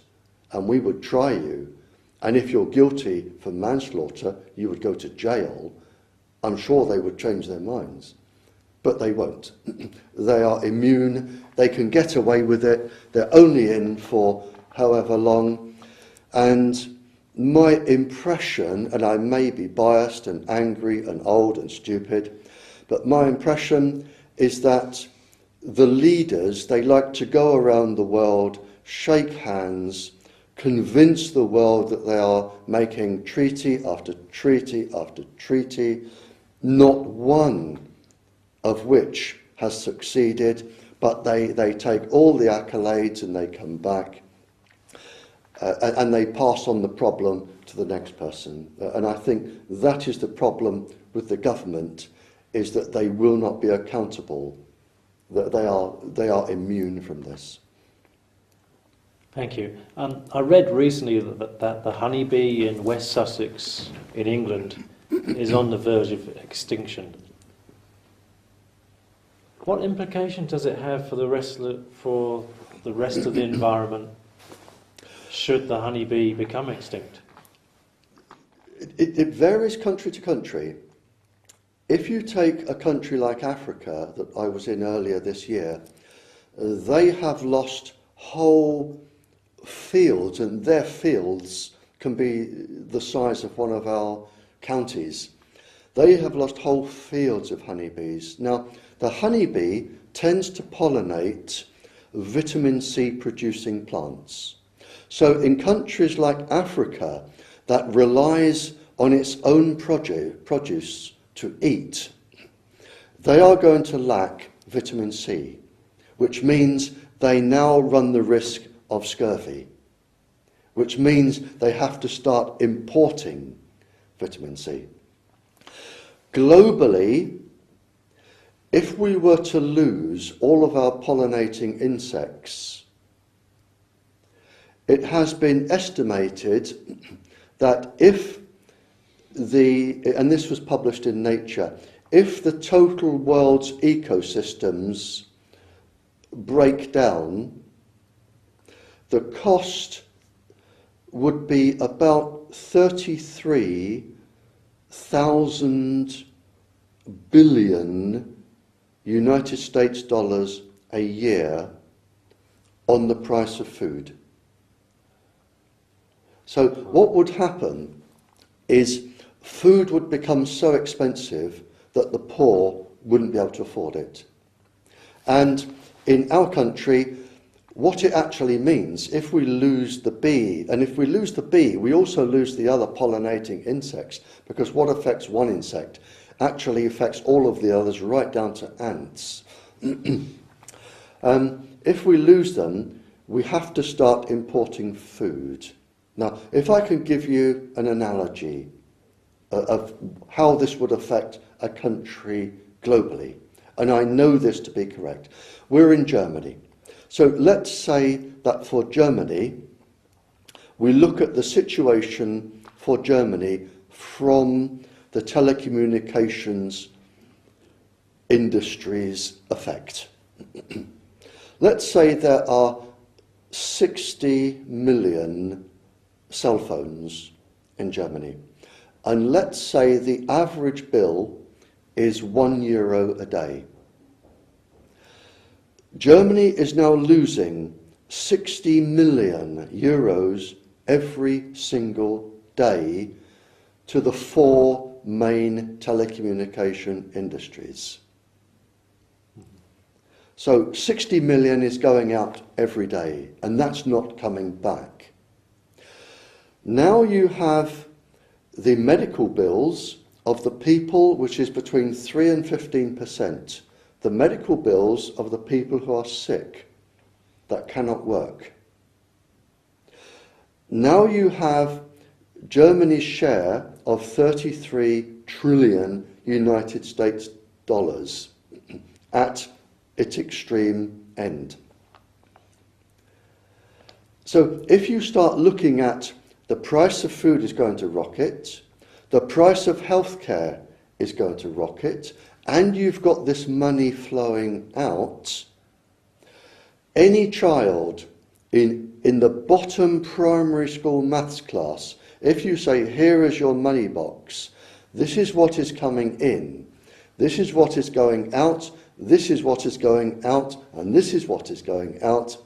and we would try you. And if you're guilty for manslaughter, you would go to jail. I'm sure they would change their minds. But they won't. They are immune. They can get away with it. They're only in for however long. And my impression, and I may be biased and angry and old and stupid, but my impression is that the leaders, they like to go around the world, shake hands, convince the world that they are making treaty after treaty after treaty, not one of which has succeeded, but they take all the accolades and they come back and they pass on the problem to the next person. And I think that is the problem with the government, is that they will not be accountable, that they are immune from this. Thank you. I read recently that the honeybee in West Sussex in England is on the verge of extinction. What implication does it have for the rest of the environment should the honeybee become extinct? It varies country to country. If you take a country like Africa that I was in earlier this year, they have lost whole fields, and their fields can be the size of one of our counties. They have lost whole fields of honeybees. Now, the honeybee tends to pollinate vitamin C producing plants. So in countries like Africa that relies on its own produce to eat, they are going to lack vitamin C, which means they now run the risk of scurvy, which means they have to start importing vitamin C. Globally, if we were to lose all of our pollinating insects, it has been estimated that if and this was published in Nature, if the total world's ecosystems break down, the cost would be about 33,000 billion United States dollars a year on the price of food. So what would happen is food would become so expensive that the poor wouldn't be able to afford it. And in our country, what it actually means, if we lose the bee, and if we lose the bee, we also lose the other pollinating insects, because what affects one insect actually affects all of the others, right down to ants. If we lose them, we have to start importing food. Now, if I can give you an analogy of how this would affect a country globally, and I know this to be correct. We're in Germany. So let's say that for Germany, we look at the situation for Germany from the telecommunications industry's effect. Let's say there are 60 million cell phones in Germany. And let's say the average bill is €1 a day. Germany is now losing 60 million euros every single day to the 4 main telecommunication industries. So 60 million is going out every day, and that's not coming back. Now you have the medical bills of the people, which is between 3 and 15%, the medical bills of the people who are sick, that cannot work. Now you have Germany's share of 33 trillion United States dollars at its extreme end. So if you start looking at the price of food is going to rocket, the price of healthcare is going to rocket, and you've got this money flowing out, any child in the bottom primary school maths class, if you say, here is your money box, this is what is coming in, this is what is going out, this is what is going out, and this is what is going out,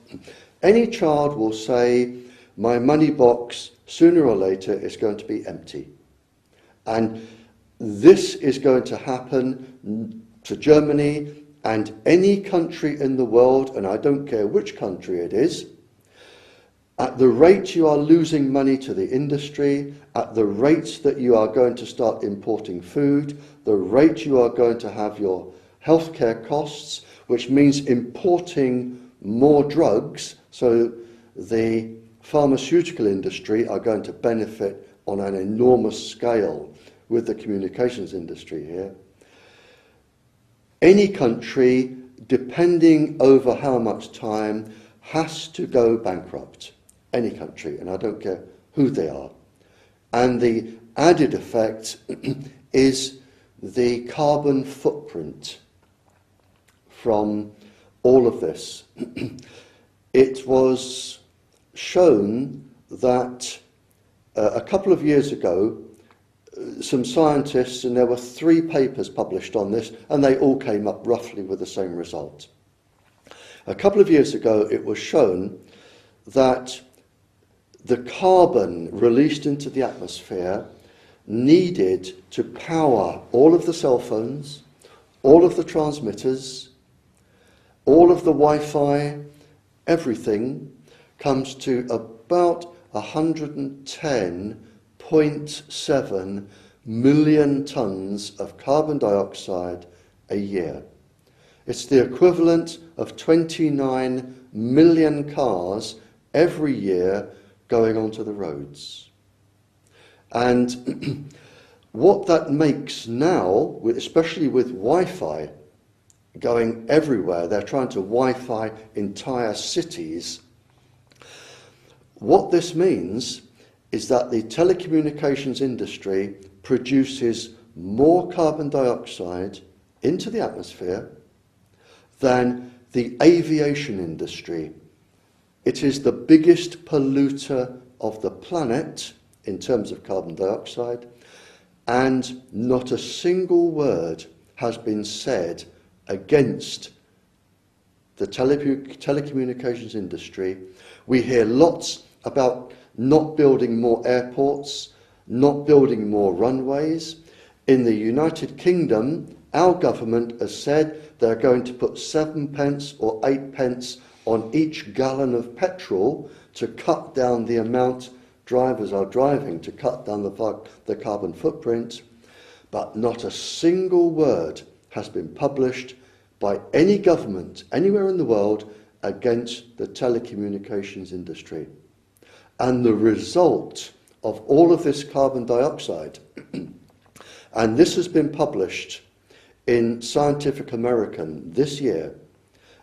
any child will say, my money box, sooner or later, is going to be empty. And this is going to happen to Germany and any country in the world, and I don't care which country it is. At the rate you are losing money to the industry, at the rate that you are going to start importing food, the rate you are going to have your healthcare costs, which means importing more drugs, so the pharmaceutical industry are going to benefit on an enormous scale with the communications industry here. Any country, depending over how much time, has to go bankrupt. Any country, and I don't care who they are. And the added effect is the carbon footprint from all of this. It was shown that a couple of years ago, some scientists, and there were 3 papers published on this, and they all came up roughly with the same result. A couple of years ago, it was shown that the carbon released into the atmosphere needed to power all of the cell phones, all of the transmitters, all of the Wi-Fi, everything comes to about 110.7 million tons of carbon dioxide a year. It's the equivalent of 29 million cars every year going onto the roads. And what that makes now, especially with Wi-Fi going everywhere, they're trying to Wi-Fi entire cities. What this means is that the telecommunications industry produces more carbon dioxide into the atmosphere than the aviation industry. It is the biggest polluter of the planet in terms of carbon dioxide, and not a single word has been said against the telecommunications industry. We hear lots about not building more airports, not building more runways. In the United Kingdom, our government has said they're going to put 7 pence or 8 pence on each gallon of petrol to cut down the amount drivers are driving, to cut down the carbon footprint. But not a single word has been published by any government anywhere in the world against the telecommunications industry. And the result of all of this carbon dioxide, and this has been published in Scientific American this year,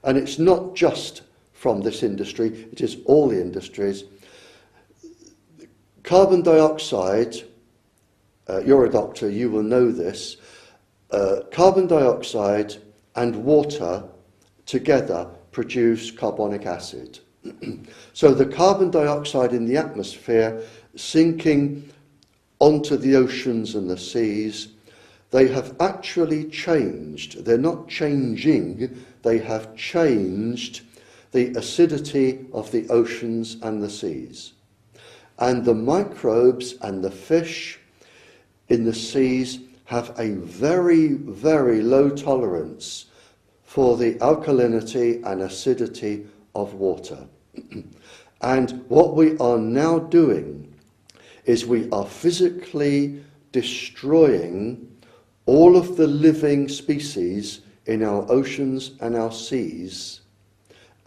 and it's not just from this industry, it is all the industries. Carbon dioxide, you're a doctor, you will know this, carbon dioxide and water together produce carbonic acid. So the carbon dioxide in the atmosphere sinking onto the oceans and the seas, they have actually changed. They're not changing, they have changed the acidity of the oceans and the seas. And the microbes and the fish in the seas have a very, very low tolerance for the alkalinity and acidity of water. And what we are now doing is we are physically destroying all of the living species in our oceans and our seas,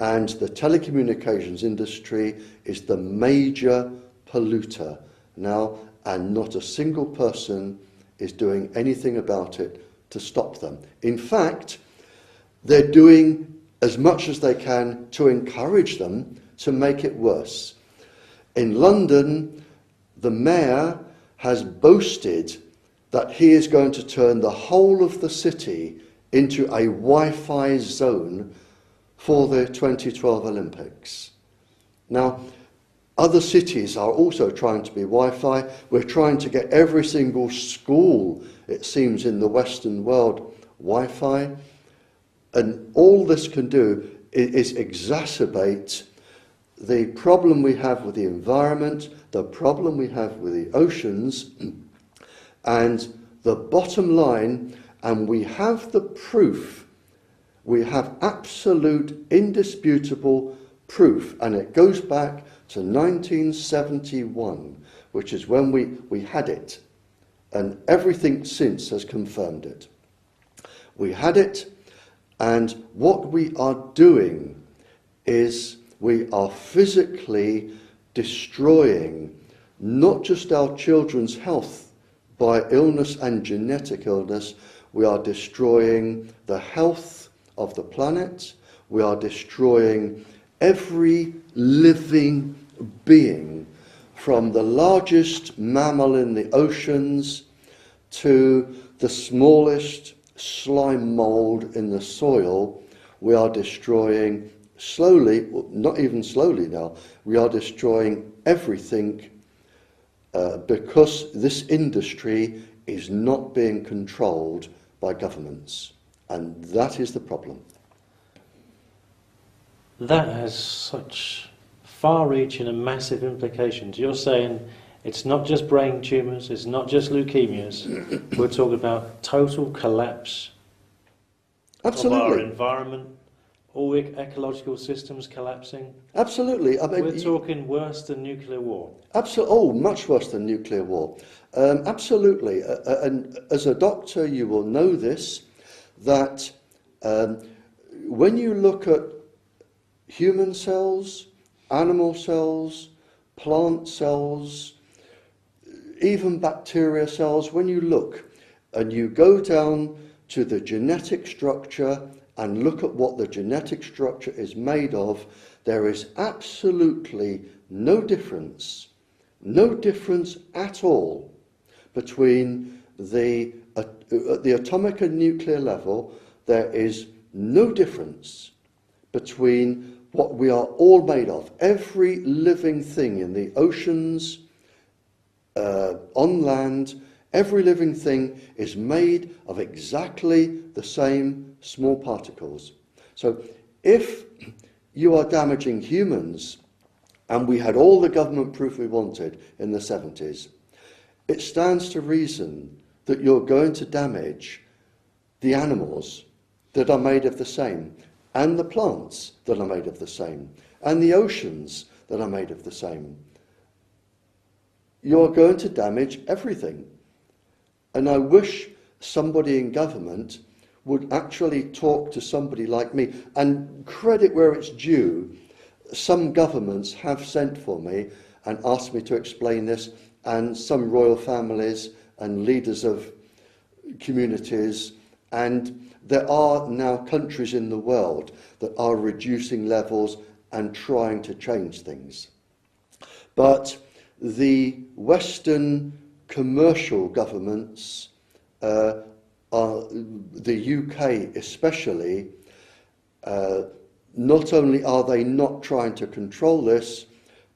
and the telecommunications industry is the major polluter now, and not a single person is doing anything about it to stop them. In fact, they're doing as much as they can to encourage them to make it worse. In London, the mayor has boasted that he is going to turn the whole of the city into a Wi-Fi zone for the 2012 Olympics. Now, other cities are also trying to be Wi-Fi. We're trying to get every single school, it seems, in the Western world Wi-Fi. And all this can do is exacerbate the problem we have with the environment, the problem we have with the oceans, and the bottom line, and we have the proof, we have absolute, indisputable proof, and it goes back to 1971, which is when we had it, and everything since has confirmed it. We had it, and what we are doing is we are physically destroying not just our children's health by illness and genetic illness, we are destroying the health of the planet, we are destroying every living being, from the largest mammal in the oceans to the smallest slime mold in the soil. We are destroying slowly, well, not even slowly now, we are destroying everything because this industry is not being controlled by governments. And that is the problem. That has such far-reaching and massive implications. You're saying it's not just brain tumours, it's not just leukemias. We're talking about total collapse Absolutely. of our environment, all ecological systems collapsing. Absolutely. I mean, we're talking worse than nuclear war. Oh, much worse than nuclear war. Absolutely. And as a doctor, you will know this, that when you look at human cells, animal cells, plant cells, even bacteria cells, when you look and you go down to the genetic structure and look at what the genetic structure is made of, there is absolutely no difference at all between at the atomic and nuclear level. There is no difference between what we are all made of. Every living thing in the oceans, on land, every living thing is made of exactly the same small particles. So if you are damaging humans, and we had all the government proof we wanted in the 70s, it stands to reason that you're going to damage the animals that are made of the same, and the plants that are made of the same, and the oceans that are made of the same. You're going to damage everything. And I wish somebody in government would actually talk to somebody like me, and credit where it's due. Some governments have sent for me and asked me to explain this, and some royal families and leaders of communities, and there are now countries in the world that are reducing levels and trying to change things. But the Western commercial governments, the UK especially, not only are they not trying to control this,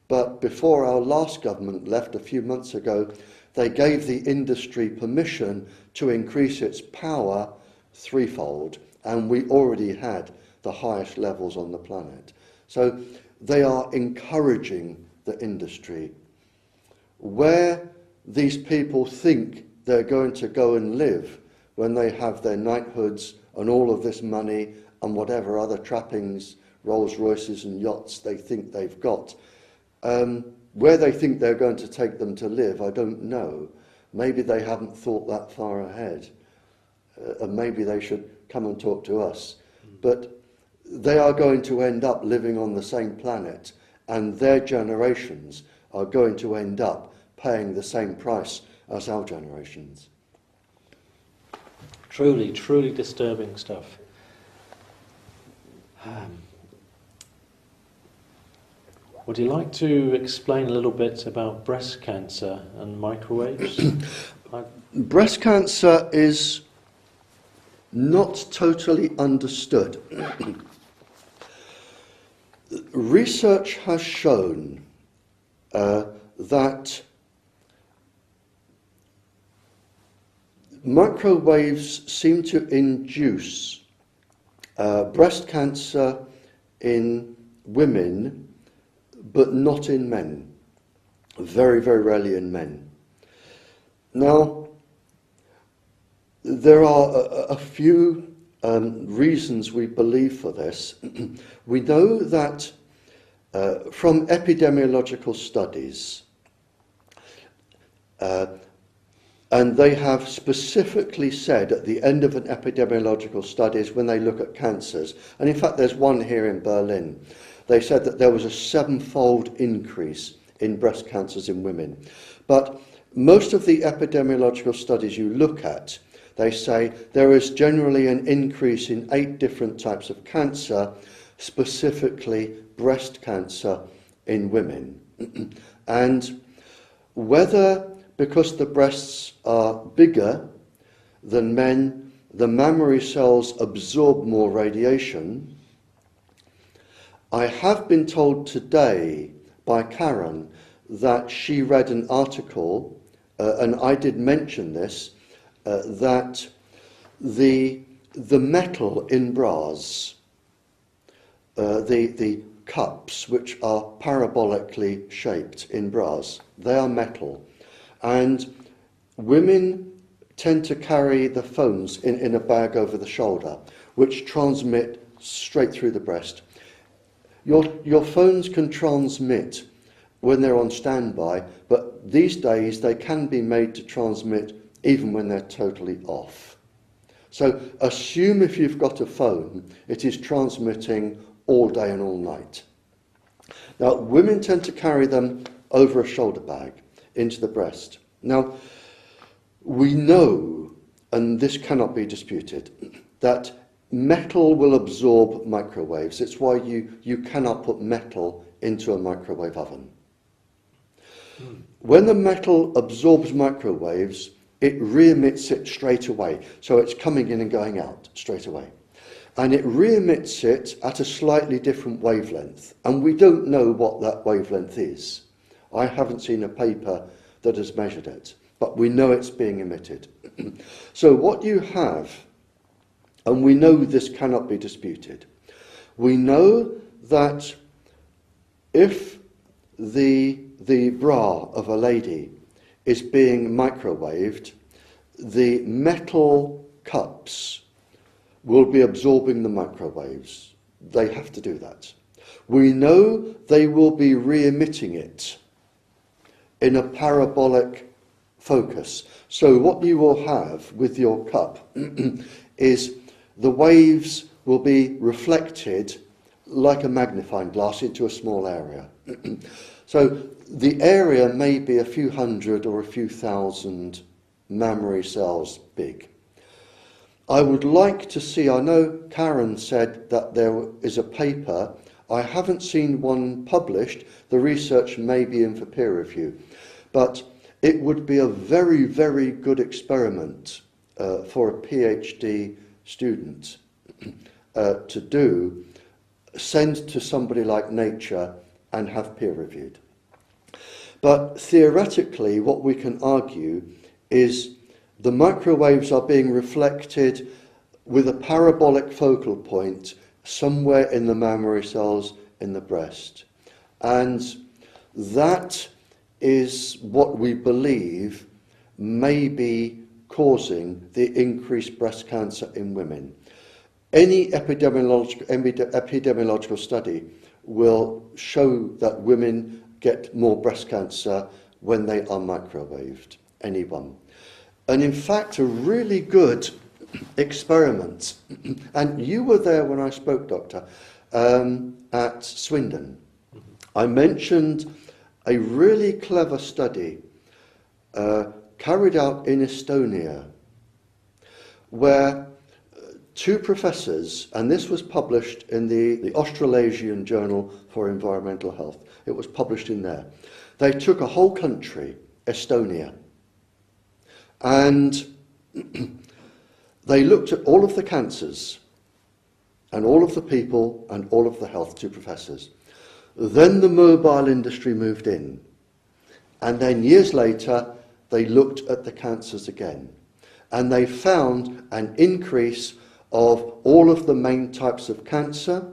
but before our last government left a few months ago, they gave the industry permission to increase its power threefold, and we already had the highest levels on the planet. So they are encouraging the industry. Where these people think they're going to go and live when they have their knighthoods and all of this money and whatever other trappings, Rolls Royces and yachts they think they've got, where they think they're going to take them to live, I don't know. Maybe they haven't thought that far ahead. And maybe they should come and talk to us. But they are going to end up living on the same planet, and their generations are going to end up paying the same price as our generations. Truly, truly disturbing stuff. Would you like to explain a little bit about breast cancer and microwaves? Breast cancer is not totally understood. Research has shown that microwaves seem to induce breast cancer in women, but not in men. Very, very rarely in men. Now, there are a few reasons we believe for this. We know that from epidemiological studies, and they have specifically said at the end of an epidemiological studies when they look at cancers, and in fact there's one here in Berlin, they said that there was a 7-fold increase in breast cancers in women. But most of the epidemiological studies you look at, they say there is generally an increase in 8 different types of cancer, specifically breast cancer in women. And whether, because the breasts are bigger than men, the mammary cells absorb more radiation, I have been told today by Karen that she read an article, and I did mention this, that the metal in bras, the cups which are parabolically shaped in bras, they are metal. And women tend to carry the phones in a bag over the shoulder, which transmit straight through the breast. Your phones can transmit when they're on standby, but these days they can be made to transmit even when they're totally off. So assume if you've got a phone, it is transmitting all day and all night. Now, women tend to carry them over a shoulder bag into the breast. Now, we know, and this cannot be disputed, that metal will absorb microwaves. It's why you cannot put metal into a microwave oven. When the metal absorbs microwaves, it re-emits it straight away. So it's coming in and going out straight away. And it re-emits it at a slightly different wavelength. And we don't know what that wavelength is. I haven't seen a paper that has measured it, but we know it's being emitted. So what you have, and we know this cannot be disputed, we know that if the bra of a lady is being microwaved, the metal cups will be absorbing the microwaves. They have to do that. We know they will be re-emitting it in a parabolic focus. So what you will have with your cup is the waves will be reflected like a magnifying glass into a small area. So the area may be a few hundred or a few thousand mammary cells big. I would like to see, I know Karen said that there is a paper, I haven't seen one published, the research may be in for peer review, but it would be a very, very good experiment for a PhD student to do, send to somebody like Nature and have peer reviewed. But theoretically, what we can argue is the microwaves are being reflected with a parabolic focal point somewhere in the mammary cells in the breast. And that is what we believe may be causing the increased breast cancer in women. Any epidemiological study will show that women get more breast cancer when they are microwaved, anyone. And in fact, a really good experiment, and you were there when I spoke, Doctor, at Swindon. I mentioned a really clever study carried out in Estonia, where two professors, and this was published in the Australasian Journal for Environmental Health. It was published in there. They took a whole country, Estonia, and they looked at all of the cancers and all of the people and all of the health, two professors. Then the mobile industry moved in, and then years later they looked at the cancers again, and they found an increase of all of the main types of cancer,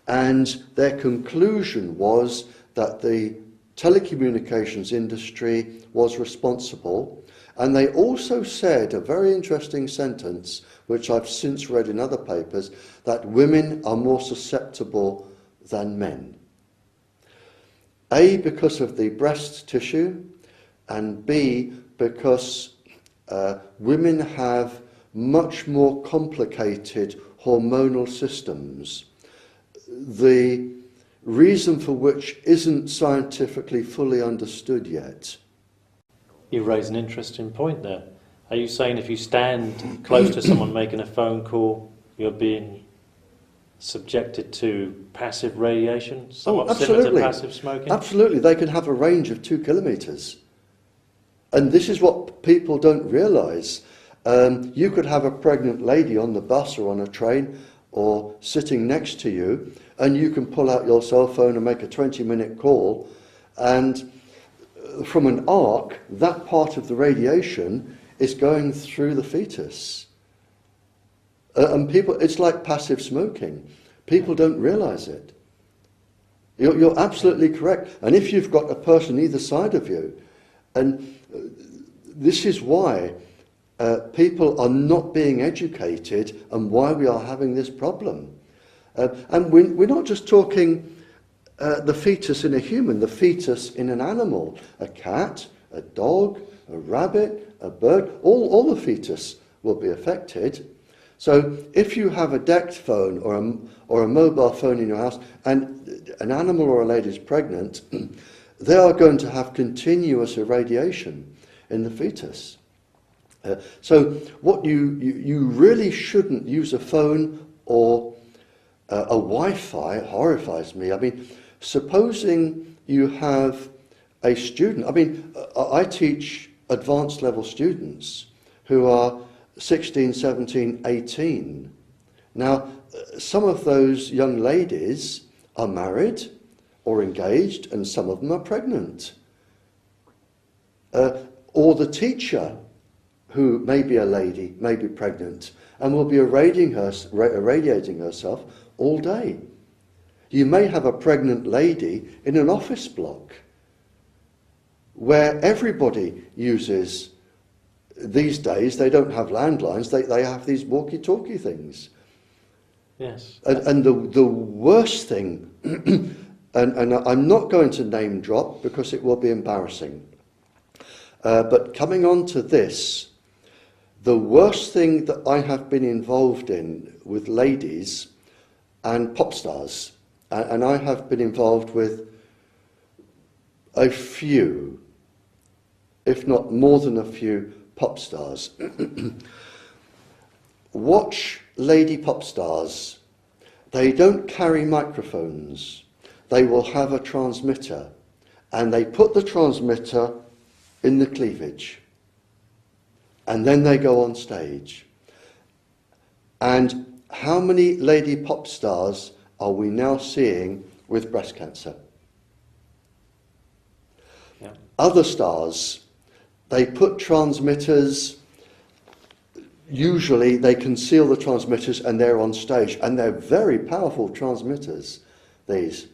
and their conclusion was that the telecommunications industry was responsible. And they also said a very interesting sentence, which I've since read in other papers, that women are more susceptible than men. A, because of the breast tissue, and B, because women have much more complicated hormonal systems, the reason for which isn't scientifically fully understood yet. You raise an interesting point there. Are you saying if you stand close to someone making a phone call, you're being subjected to passive radiation, somewhat similar to passive smoking? Absolutely. They can have a range of 2 kilometres. And this is what people don't realise. You could have a pregnant lady on the bus or on a train or sitting next to you, and you can pull out your cell phone and make a 20-minute call, and from an arc, that part of the radiation is going through the fetus. And people, it's like passive smoking. People don't realise it. You're absolutely correct. And if you've got a person either side of you, and this is why people are not being educated and why we are having this problem. And we're not just talking the fetus in a human, the fetus in an animal, a cat, a dog, a rabbit, a bird, all the fetus will be affected. So if you have a DECT phone or a mobile phone in your house and an animal or a lady is pregnant, they are going to have continuous irradiation in the fetus. So what you really shouldn't use a phone or a Wi-Fi. It horrifies me. I mean, supposing you have a student, I teach advanced level students who are 16, 17, 18. Now, some of those young ladies are married or engaged, and some of them are pregnant. Or the teacher, who may be a lady, may be pregnant, and will be irradiating herself all day. You may have a pregnant lady in an office block where everybody uses, these days they don't have landlines, they have these walkie-talkie things. Yes. And the worst thing, and I'm not going to name drop because it will be embarrassing, but coming on to this, the worst thing that I have been involved in with ladies and pop stars, and I have been involved with a few, if not more than a few, pop stars. Watch lady pop stars. They don't carry microphones. They will have a transmitter, and they put the transmitter in the cleavage, and then they go on stage. And how many lady pop stars are we now seeing with breast cancer? Yeah. Other stars, they put transmitters, usually they conceal the transmitters and they're on stage, and they're very powerful transmitters, these.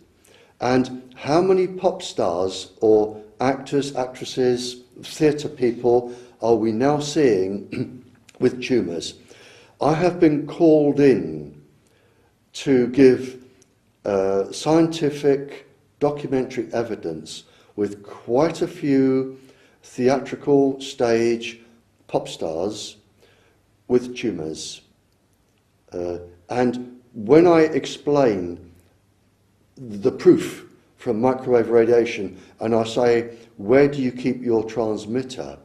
And how many pop stars or actors, actresses, theatre people are we now seeing with tumours? I have been called in to give scientific documentary evidence with quite a few theatrical stage pop stars with tumours. And when I explain the proof from microwave radiation, and I say, where do you keep your transmitter?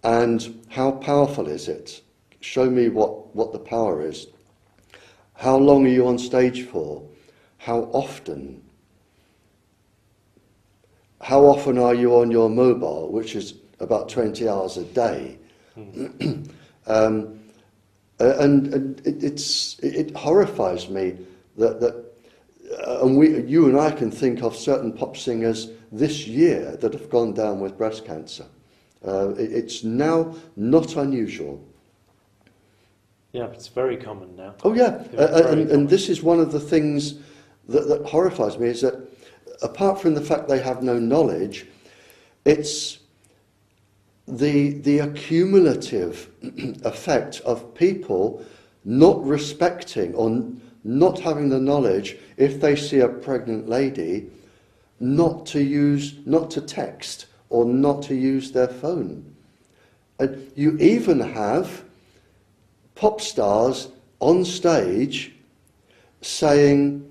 And how powerful is it? show me what the power is. How long are you on stage for? How often? How often are you on your mobile, which is about 20 hours a day? And it horrifies me that you and I can think of certain pop singers this year that have gone down with breast cancer. It's now not unusual. Yeah, it's very common now. Oh yeah, And this is one of the things that horrifies me, is that apart from the fact they have no knowledge, it's the accumulative effect of people not respecting or not having the knowledge, if they see a pregnant lady, not to text or not to use their phone. And you even have pop stars on stage saying,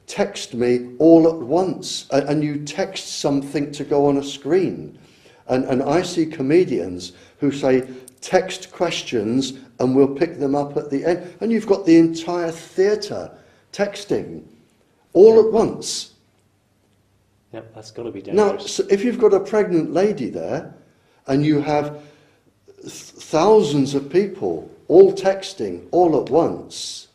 text me all at once, and you text something to go on a screen. And I see comedians who say, text questions and we'll pick them up at the end. And you've got the entire theatre texting all at once. Yep, that's got to be Now, dangerous. so if you've got a pregnant lady there and you have thousands of people all texting all at once,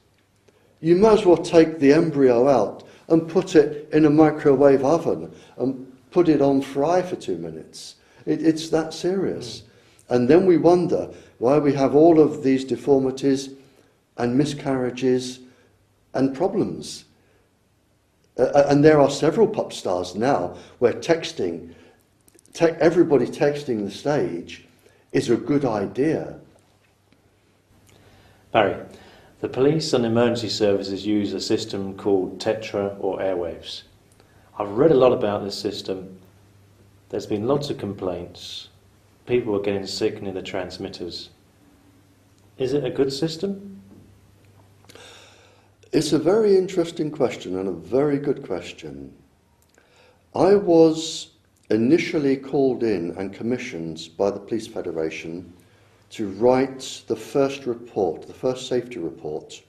you might as well take the embryo out and put it in a microwave oven and put it on fry for 2 minutes. It's that serious. And then we wonder why we have all of these deformities and miscarriages and problems. And there are several pop stars now where everybody texting the stage is a good idea. Barry, the police and emergency services use a system called Tetra or airwaves. I've read a lot about this system. There's been lots of complaints. People are getting sick near the transmitters. Is it a good system? It's a very interesting question and a very good question. I was initially called in and commissioned by the Police Federation to write the first report, the first safety report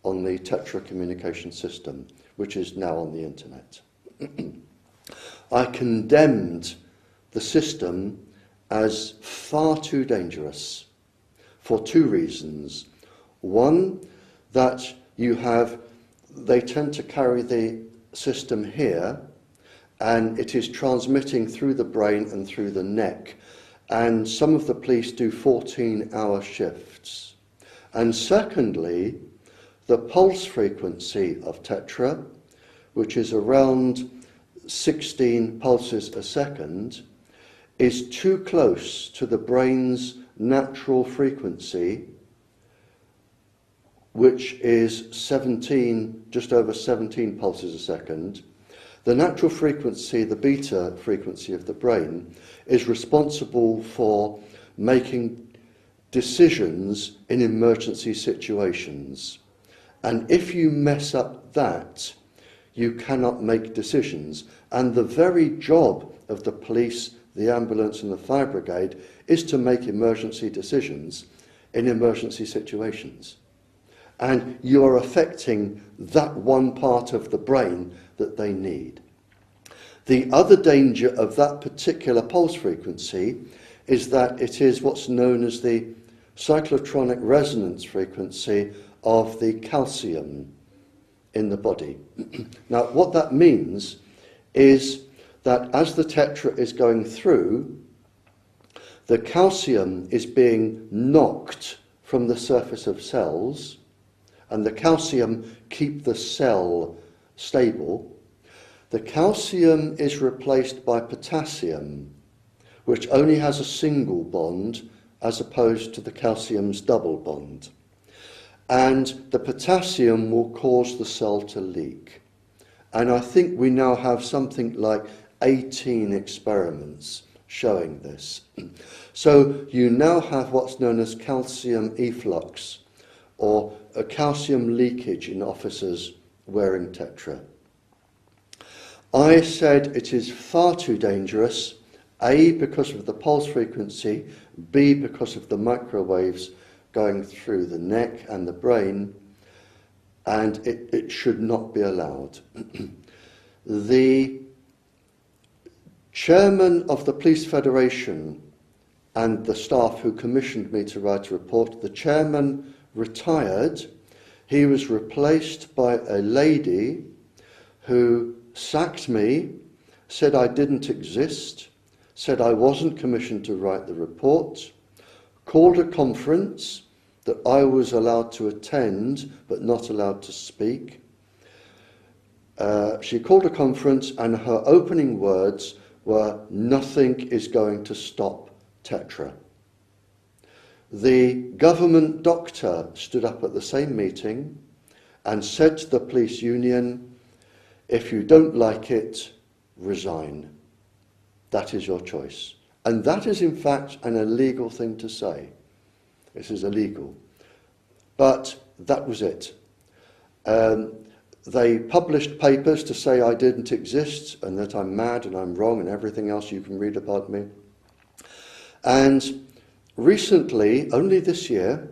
on the Tetra communication system, which is now on the internet. I condemned the system as far too dangerous for 2 reasons. One, that they tend to carry the system here, and it is transmitting through the brain and through the neck. And some of the police do 14-hour shifts. And secondly, the pulse frequency of Tetra, which is around 16 pulses a second, is too close to the brain's natural frequency, which is just over 17 pulses a second. The natural frequency, the beta frequency of the brain, is responsible for making decisions in emergency situations. And if you mess up that, you cannot make decisions. And the very job of the police, the ambulance and the fire brigade is to make emergency decisions in emergency situations. And you are affecting that one part of the brain that they need. The other danger of that particular pulse frequency is that it is what's known as the cyclotronic resonance frequency of the calcium in the body. Now, what that means is that as the Tetra is going through, the calcium is being knocked from the surface of cells, and the calcium keep the cell stable. The calcium is replaced by potassium, which only has a single bond as opposed to the calcium's double bond. And the potassium will cause the cell to leak. And I think we now have something like 18 experiments showing this. So you now have what's known as calcium efflux, or a calcium leakage in officers wearing Tetra. I said it is far too dangerous, A, because of the pulse frequency, B, because of the microwaves going through the neck and the brain, and it should not be allowed. The chairman of the Police Federation and the staff who commissioned me to write a report, the chairman retired. He was replaced by a lady who sacked me, said I didn't exist, said I wasn't commissioned to write the report, called a conference that I was allowed to attend but not allowed to speak. She called a conference and her opening words were, "Nothing is going to stop Tetra." The government doctor stood up at the same meeting and said to the police union, "If you don't like it, resign. That is your choice." And that is in fact an illegal thing to say. This is illegal. But that was it. They published papers to say I didn't exist and that I'm mad and I'm wrong and everything else you can read about me. And recently, only this year,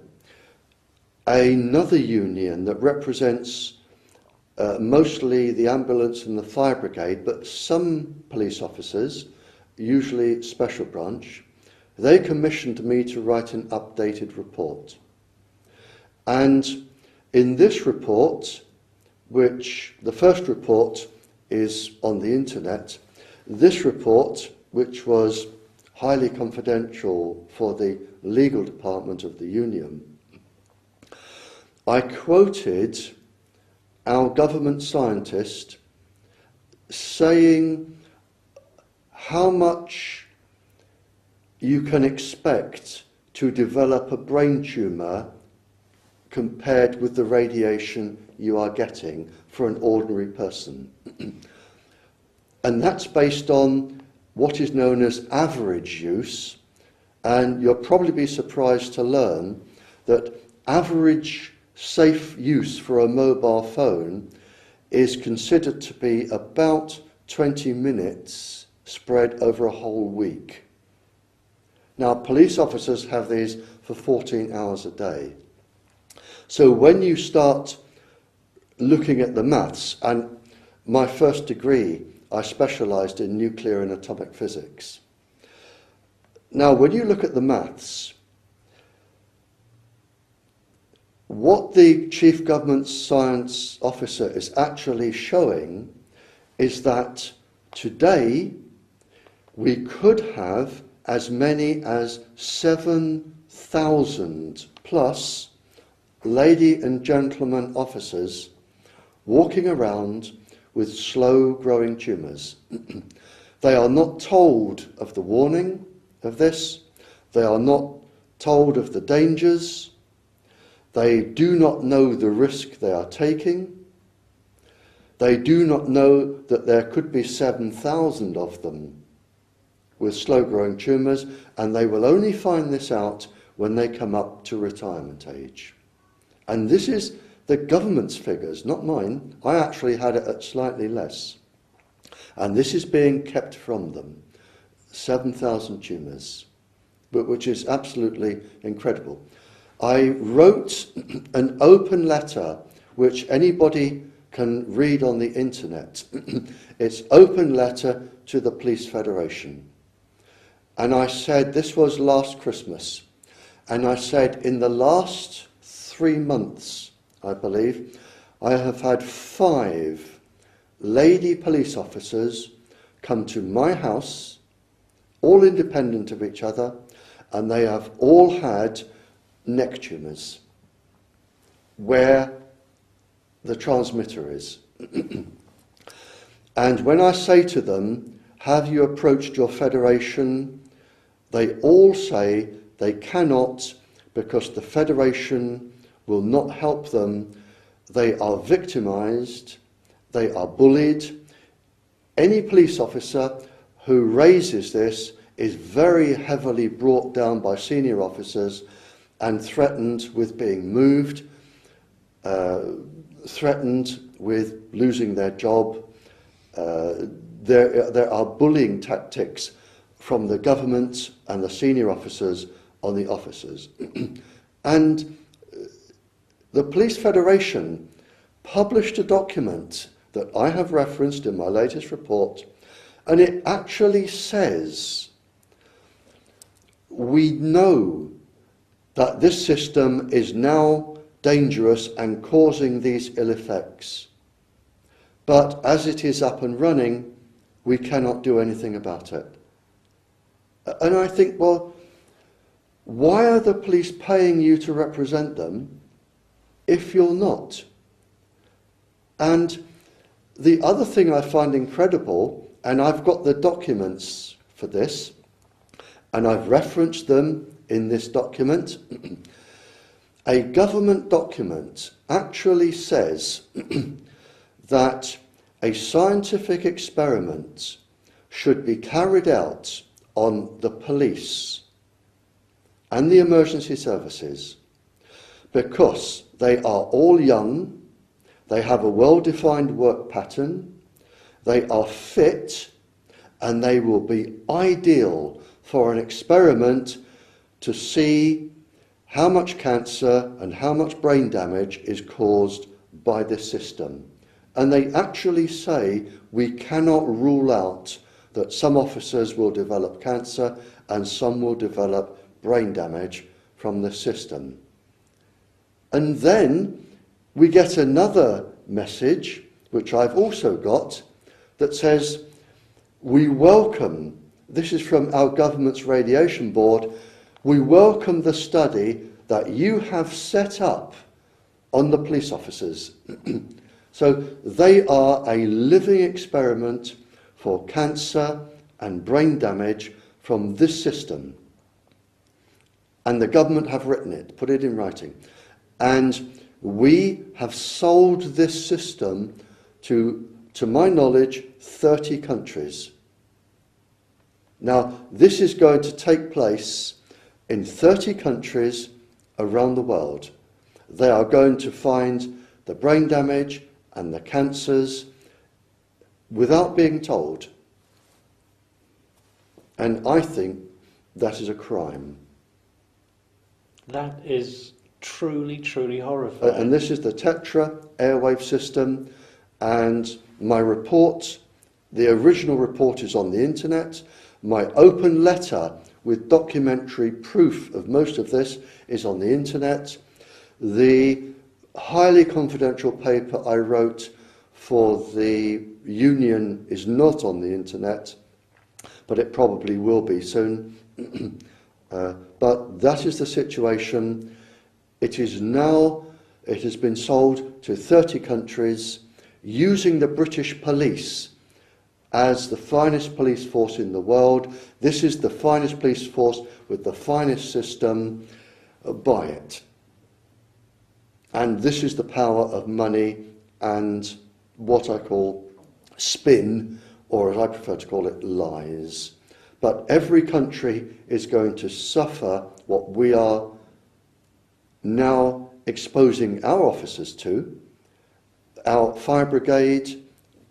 another union that represents mostly the ambulance and the fire brigade, but some police officers, usually special branch, they commissioned me to write an updated report. And in this report, which the first report is on the internet, this report, which was highly confidential for the legal department of the union, I quoted our government scientist saying how much you can expect to develop a brain tumour compared with the radiation you are getting for an ordinary person. And that's based on what is known as average use, and you'll probably be surprised to learn that average safe use for a mobile phone is considered to be about 20 minutes spread over a whole week. Now, police officers have these for 14 hours a day. So when you start looking at the maths, and my first degree, I specialised in nuclear and atomic physics. Now, when you look at the maths, what the Chief Government Science Officer is actually showing is that today we could have as many as 7,000 plus lady and gentleman officers walking around with slow-growing tumours. They are not told of the warning of this. They are not told of the dangers. They do not know the risk they are taking. They do not know that there could be 7,000 of them with slow-growing tumours, and they will only find this out when they come up to retirement age. And this is the government's figures, not mine. I actually had it at slightly less. And this is being kept from them. 7,000 tumours, but which is absolutely incredible. I wrote an open letter, which anybody can read on the internet. It's open letter to the Police Federation. And I said, this was last Christmas, and I said, in the last 3 months, I believe, I have had 5 lady police officers come to my house, all independent of each other, and they have all had neck tumours where the transmitter is. And when I say to them, have you approached your federation? They all say they cannot, because the federation will not help them. They are victimised, they are bullied. Any police officer who raises this is very heavily brought down by senior officers and threatened with being moved, threatened with losing their job. There are bullying tactics from the government and the senior officers on the officers. And the Police Federation published a document that I have referenced in my latest report, and it actually says, we know that this system is now dangerous and causing these ill effects, but as it is up and running, we cannot do anything about it. And I think, well, why are the police paying you to represent them if you're not? And the other thing I find incredible, and I've got the documents for this, and I've referenced them in this document, a government document actually says that a scientific experiment should be carried out on the police and the emergency services because they are all young, they have a well-defined work pattern, they are fit, and they will be ideal for an experiment to see how much cancer and how much brain damage is caused by this system. And they actually say we cannot rule out that some officers will develop cancer and some will develop brain damage from the system. And then we get another message, which I've also got, that says we welcome, this is from our government's radiation board, we welcome the study that you have set up on the police officers. So they are a living experiment for cancer and brain damage from this system. And the government have written it, put it in writing. And we have sold this system to my knowledge, 30 countries. Now, this is going to take place in 30 countries around the world. They are going to find the brain damage and the cancers without being told. And I think that is a crime. That is truly, truly horrifying. And this is the Tetra airwave system, and my report, the original report is on the internet. My open letter with documentary proof of most of this is on the internet. The highly confidential paper I wrote for the union is not on the internet, but it probably will be soon. But that is the situation. It is now, it has been sold to 30 countries using the British police as the finest police force in the world. This is the finest police force with the finest system. Buy it. And this is the power of money and what I call spin, or as I prefer to call it, lies. But every country is going to suffer what we are now exposing our officers to. Our fire brigade,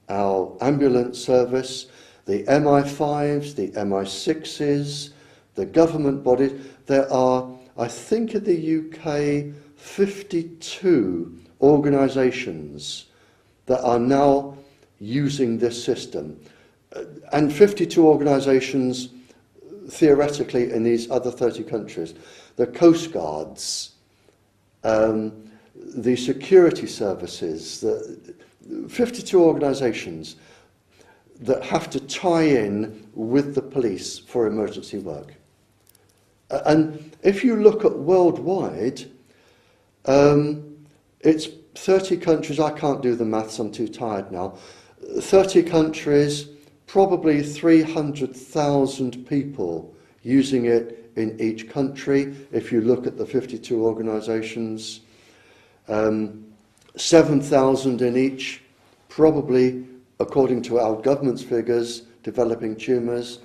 our ambulance service, the MI5s, the MI6s, the government bodies. There are, I think in the UK, 52 organisations that are now using this system. And 52 organisations, theoretically, in these other 30 countries. The Coast Guards, the security services, the 52 organisations that have to tie in with the police for emergency work. And if you look at worldwide, it's 30 countries, I can't do the maths, I'm too tired now, 30 countries, probably 300,000 people using it in each country. If you look at the 52 organisations, 7,000 in each, probably, according to our government's figures, developing tumours.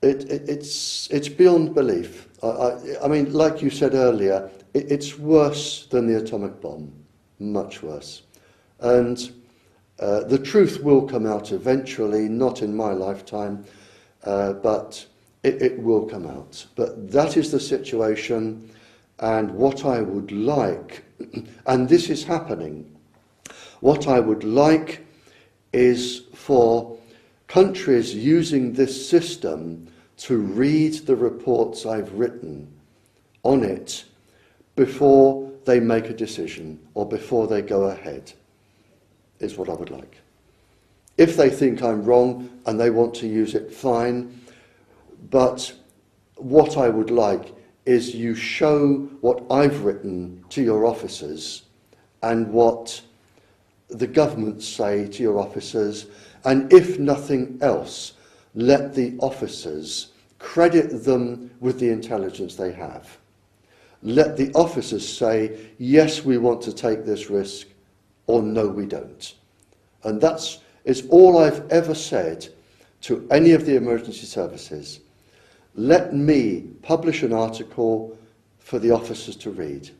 It's beyond belief. I mean, like you said earlier, it's worse than the atomic bomb, much worse. And the truth will come out eventually, not in my lifetime, but it will come out. But that is the situation, and what I would like, and this is happening, what I would like is for countries using this system to read the reports I've written on it before they make a decision or before they go ahead, is what I would like. If they think I'm wrong and they want to use it, fine. But what I would like is you show what I've written to your officers and what the governments say to your officers, and if nothing else, let the officers credit them with the intelligence they have. Let the officers say, yes, we want to take this risk, or no, we don't. And that's all I've ever said to any of the emergency services. Let me publish an article for the officers to read.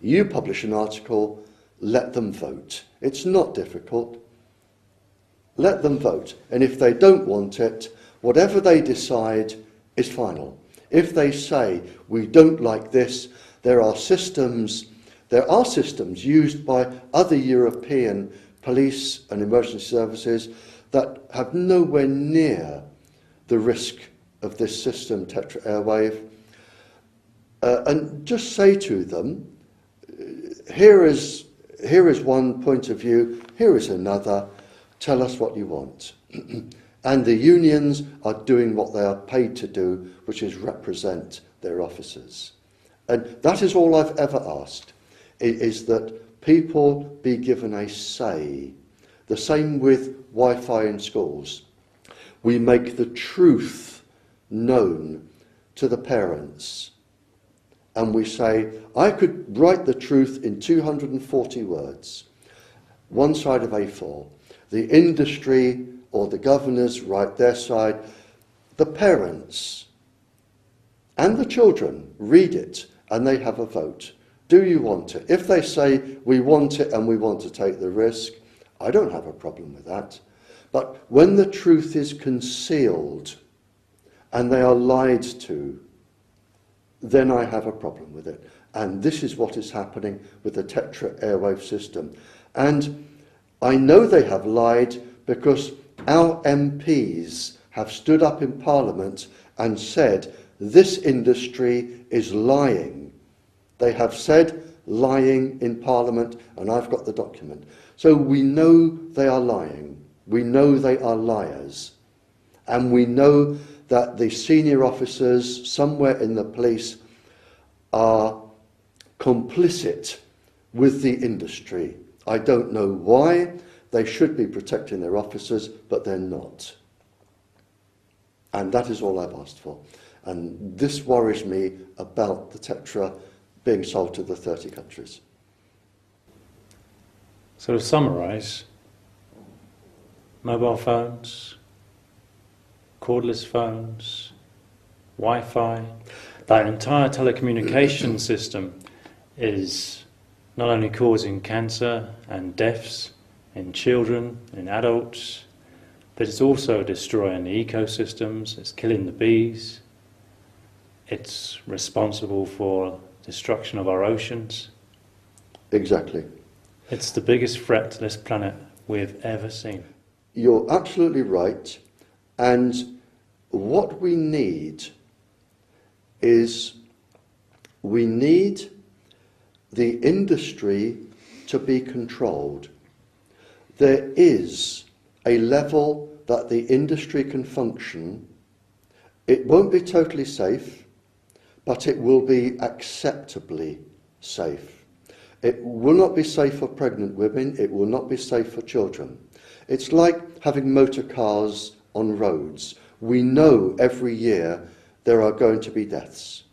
You publish an article, let them vote. It's not difficult. Let them vote. And if they don't want it, whatever they decide is final. If they say, we don't like this, there are systems used by other European police and emergency services that have nowhere near the risk of this system, Tetra airwave. And just say to them, here is one point of view, here is another, tell us what you want. And the unions are doing what they are paid to do, which is represent their officers. And that is all I've ever asked, is that people be given a say. The same with Wi-Fi in schools. We make the truth known to the parents. And we say, I could write the truth in 240 words, one side of A4. The industry or the governors write their side. The parents and the children read it and they have a vote. Do you want it? If they say, we want it and we want to take the risk, I don't have a problem with that. But when the truth is concealed and they are lied to, then I have a problem with it. And this is what is happening with the Tetra airwave system. And I know they have lied because our MPs have stood up in Parliament and said, this industry is lying. They have said lying in Parliament, and I've got the document. So we know they are lying. We know they are liars. And we know that the senior officers somewhere in the police are complicit with the industry. I don't know why. They should be protecting their officers, but they're not. And that is all I've asked for. And this worries me about the Tetra being sold to the 30 countries. So to summarise, mobile phones, cordless phones, Wi-Fi, that entire telecommunication system is not only causing cancer and deaths in children, in adults, but it's also destroying the ecosystems, it's killing the bees, it's responsible for destruction of our oceans. Exactly. It's the biggest threat to this planet we've ever seen. You're absolutely right. And what we need is we need the industry to be controlled. There is a level that the industry can function. It won't be totally safe, but it will be acceptably safe. It will not be safe for pregnant women. It will not be safe for children. It's like having motor cars on roads. We know every year there are going to be deaths.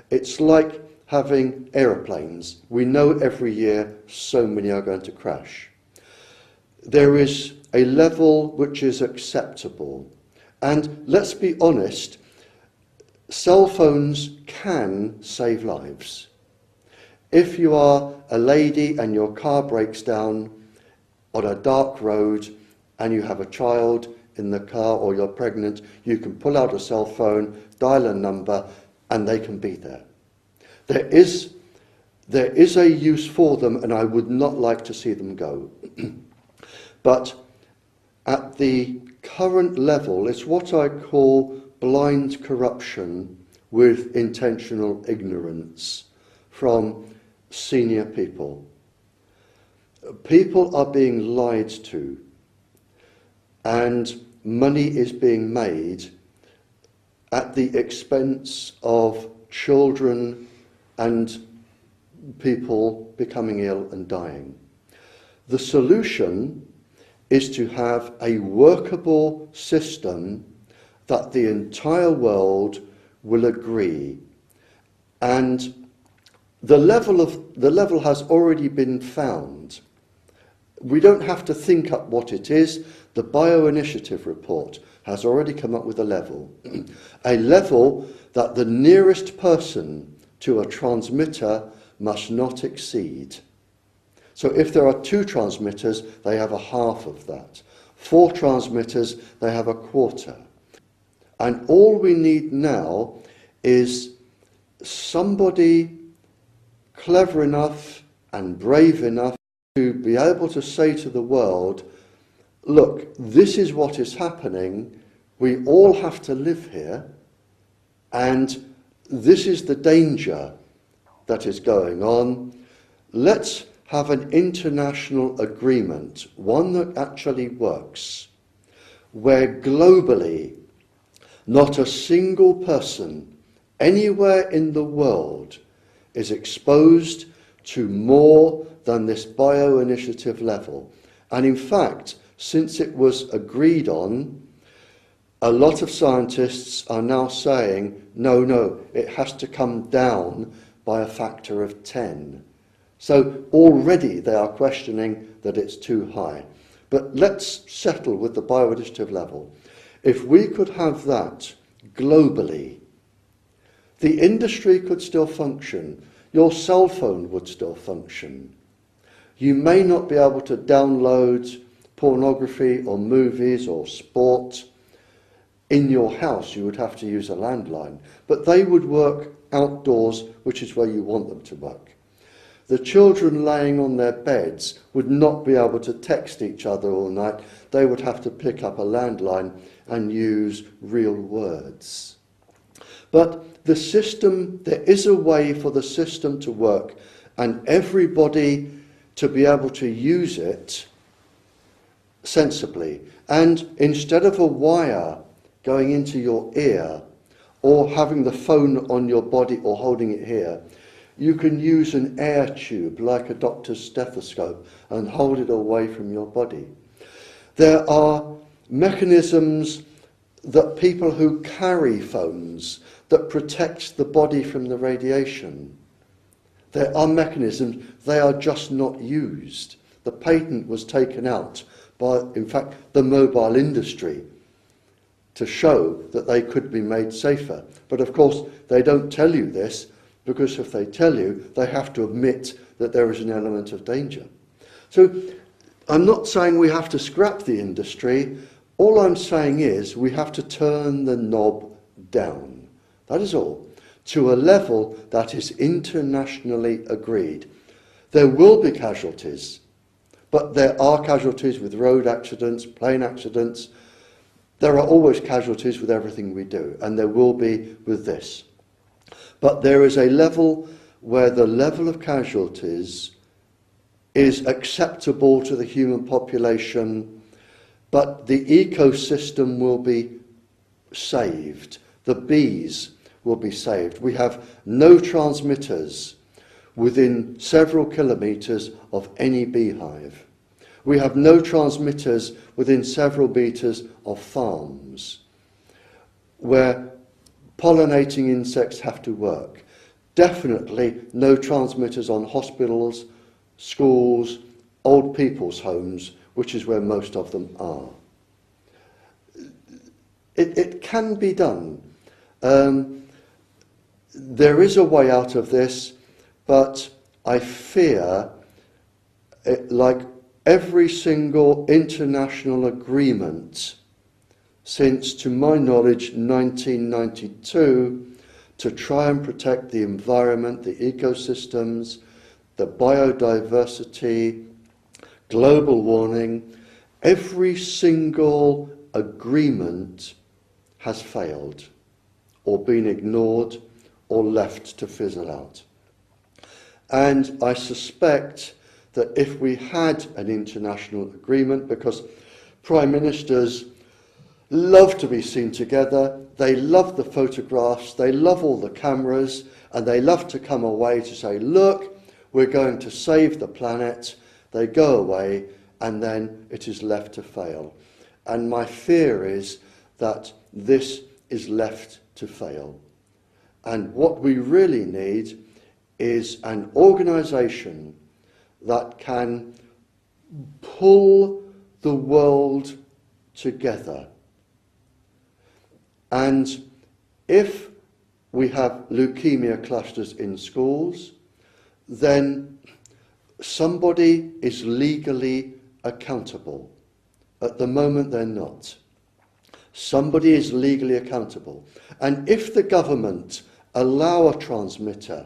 It's like having aeroplanes. We know every year so many are going to crash. There is a level which is acceptable. And let's be honest, cell phones can save lives. If you are a lady and your car breaks down on a dark road and you have a child, in the car or you're pregnant, you can pull out a cell phone, dial a number, and they can be there. There is a use for them, and I would not like to see them go. But at the current level, it's what I call blind corruption with intentional ignorance from senior people. People are being lied to, and money is being made at the expense of children and people becoming ill and dying. The solution is to have a workable system that the entire world will agree, and the level has already been found. We don't have to think up what it is. The Bioinitiative report has already come up with a level that the nearest person to a transmitter must not exceed. So if there are 2 transmitters, they have a half of that. 4 transmitters, they have a quarter. And all we need now is somebody clever enough and brave enough to be able to say to the world, look, this is what is happening, we all have to live here, and this is the danger that is going on. Let's have an international agreement, one that actually works, where globally not a single person anywhere in the world is exposed to more than this Bioinitiative level. And in fact, since it was agreed on, a lot of scientists are now saying, no, it has to come down by a factor of 10. So already they are questioning that it's too high. But let's settle with the Bioinitiative level. If we could have that globally, the industry could still function. Your cell phone would still function. You may not be able to download pornography or movies or sport in your house. You would have to use a landline. But they would work outdoors, which is where you want them to work. The children laying on their beds would not be able to text each other all night. They would have to pick up a landline and use real words. But the system, there is a way for the system to work and everybody to be able to use it sensibly. And instead of a wire going into your ear or having the phone on your body or holding it here, you can use an air tube like a doctor's stethoscope and hold it away from your body. There are mechanisms that people who carry phones that protect the body from the radiation. There are mechanisms, they are just not used. The patent was taken out by, in fact, the mobile industry to show that they could be made safer. But of course, they don't tell you this, because if they tell you, they have to admit that there is an element of danger. So I'm not saying we have to scrap the industry. All I'm saying is we have to turn the knob down. That is all. To a level that is internationally agreed. There will be casualties, but there are casualties with road accidents, plane accidents. There are always casualties with everything we do, and there will be with this. But there is a level where the level of casualties is acceptable to the human population, but the ecosystem will be saved. The bees will be saved. We have no transmitters within several kilometres of any beehive. We have no transmitters within several metres of farms where pollinating insects have to work. Definitely no transmitters on hospitals, schools, old people's homes, which is where most of them are. It can be done. There is a way out of this, but I fear, like every single international agreement, since, to my knowledge, 1992, to try and protect the environment, the ecosystems, the biodiversity, global warming. Every single agreement has failed, or been ignored, or left to fizzle out. And I suspect that if we had an international agreement, because prime ministers love to be seen together, they love the photographs, they love all the cameras, and they love to come away to say, look, we're going to save the planet. They go away, and then it is left to fail. And my fear is that this is left to fail. And what we really need is an organisation that can pull the world together. And if we have leukemia clusters in schools, then somebody is legally accountable. At the moment, they're not. Somebody is legally accountable. And if the government allow a transmitter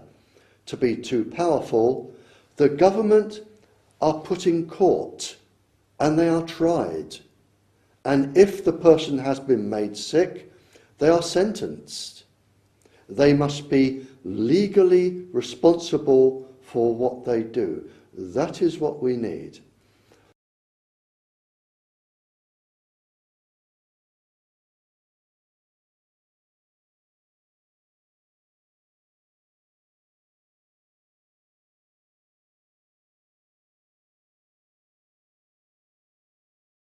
to be too powerful, the government are put in court and they are tried. And if the person has been made sick, they are sentenced. They must be legally responsible for what they do. That is what we need.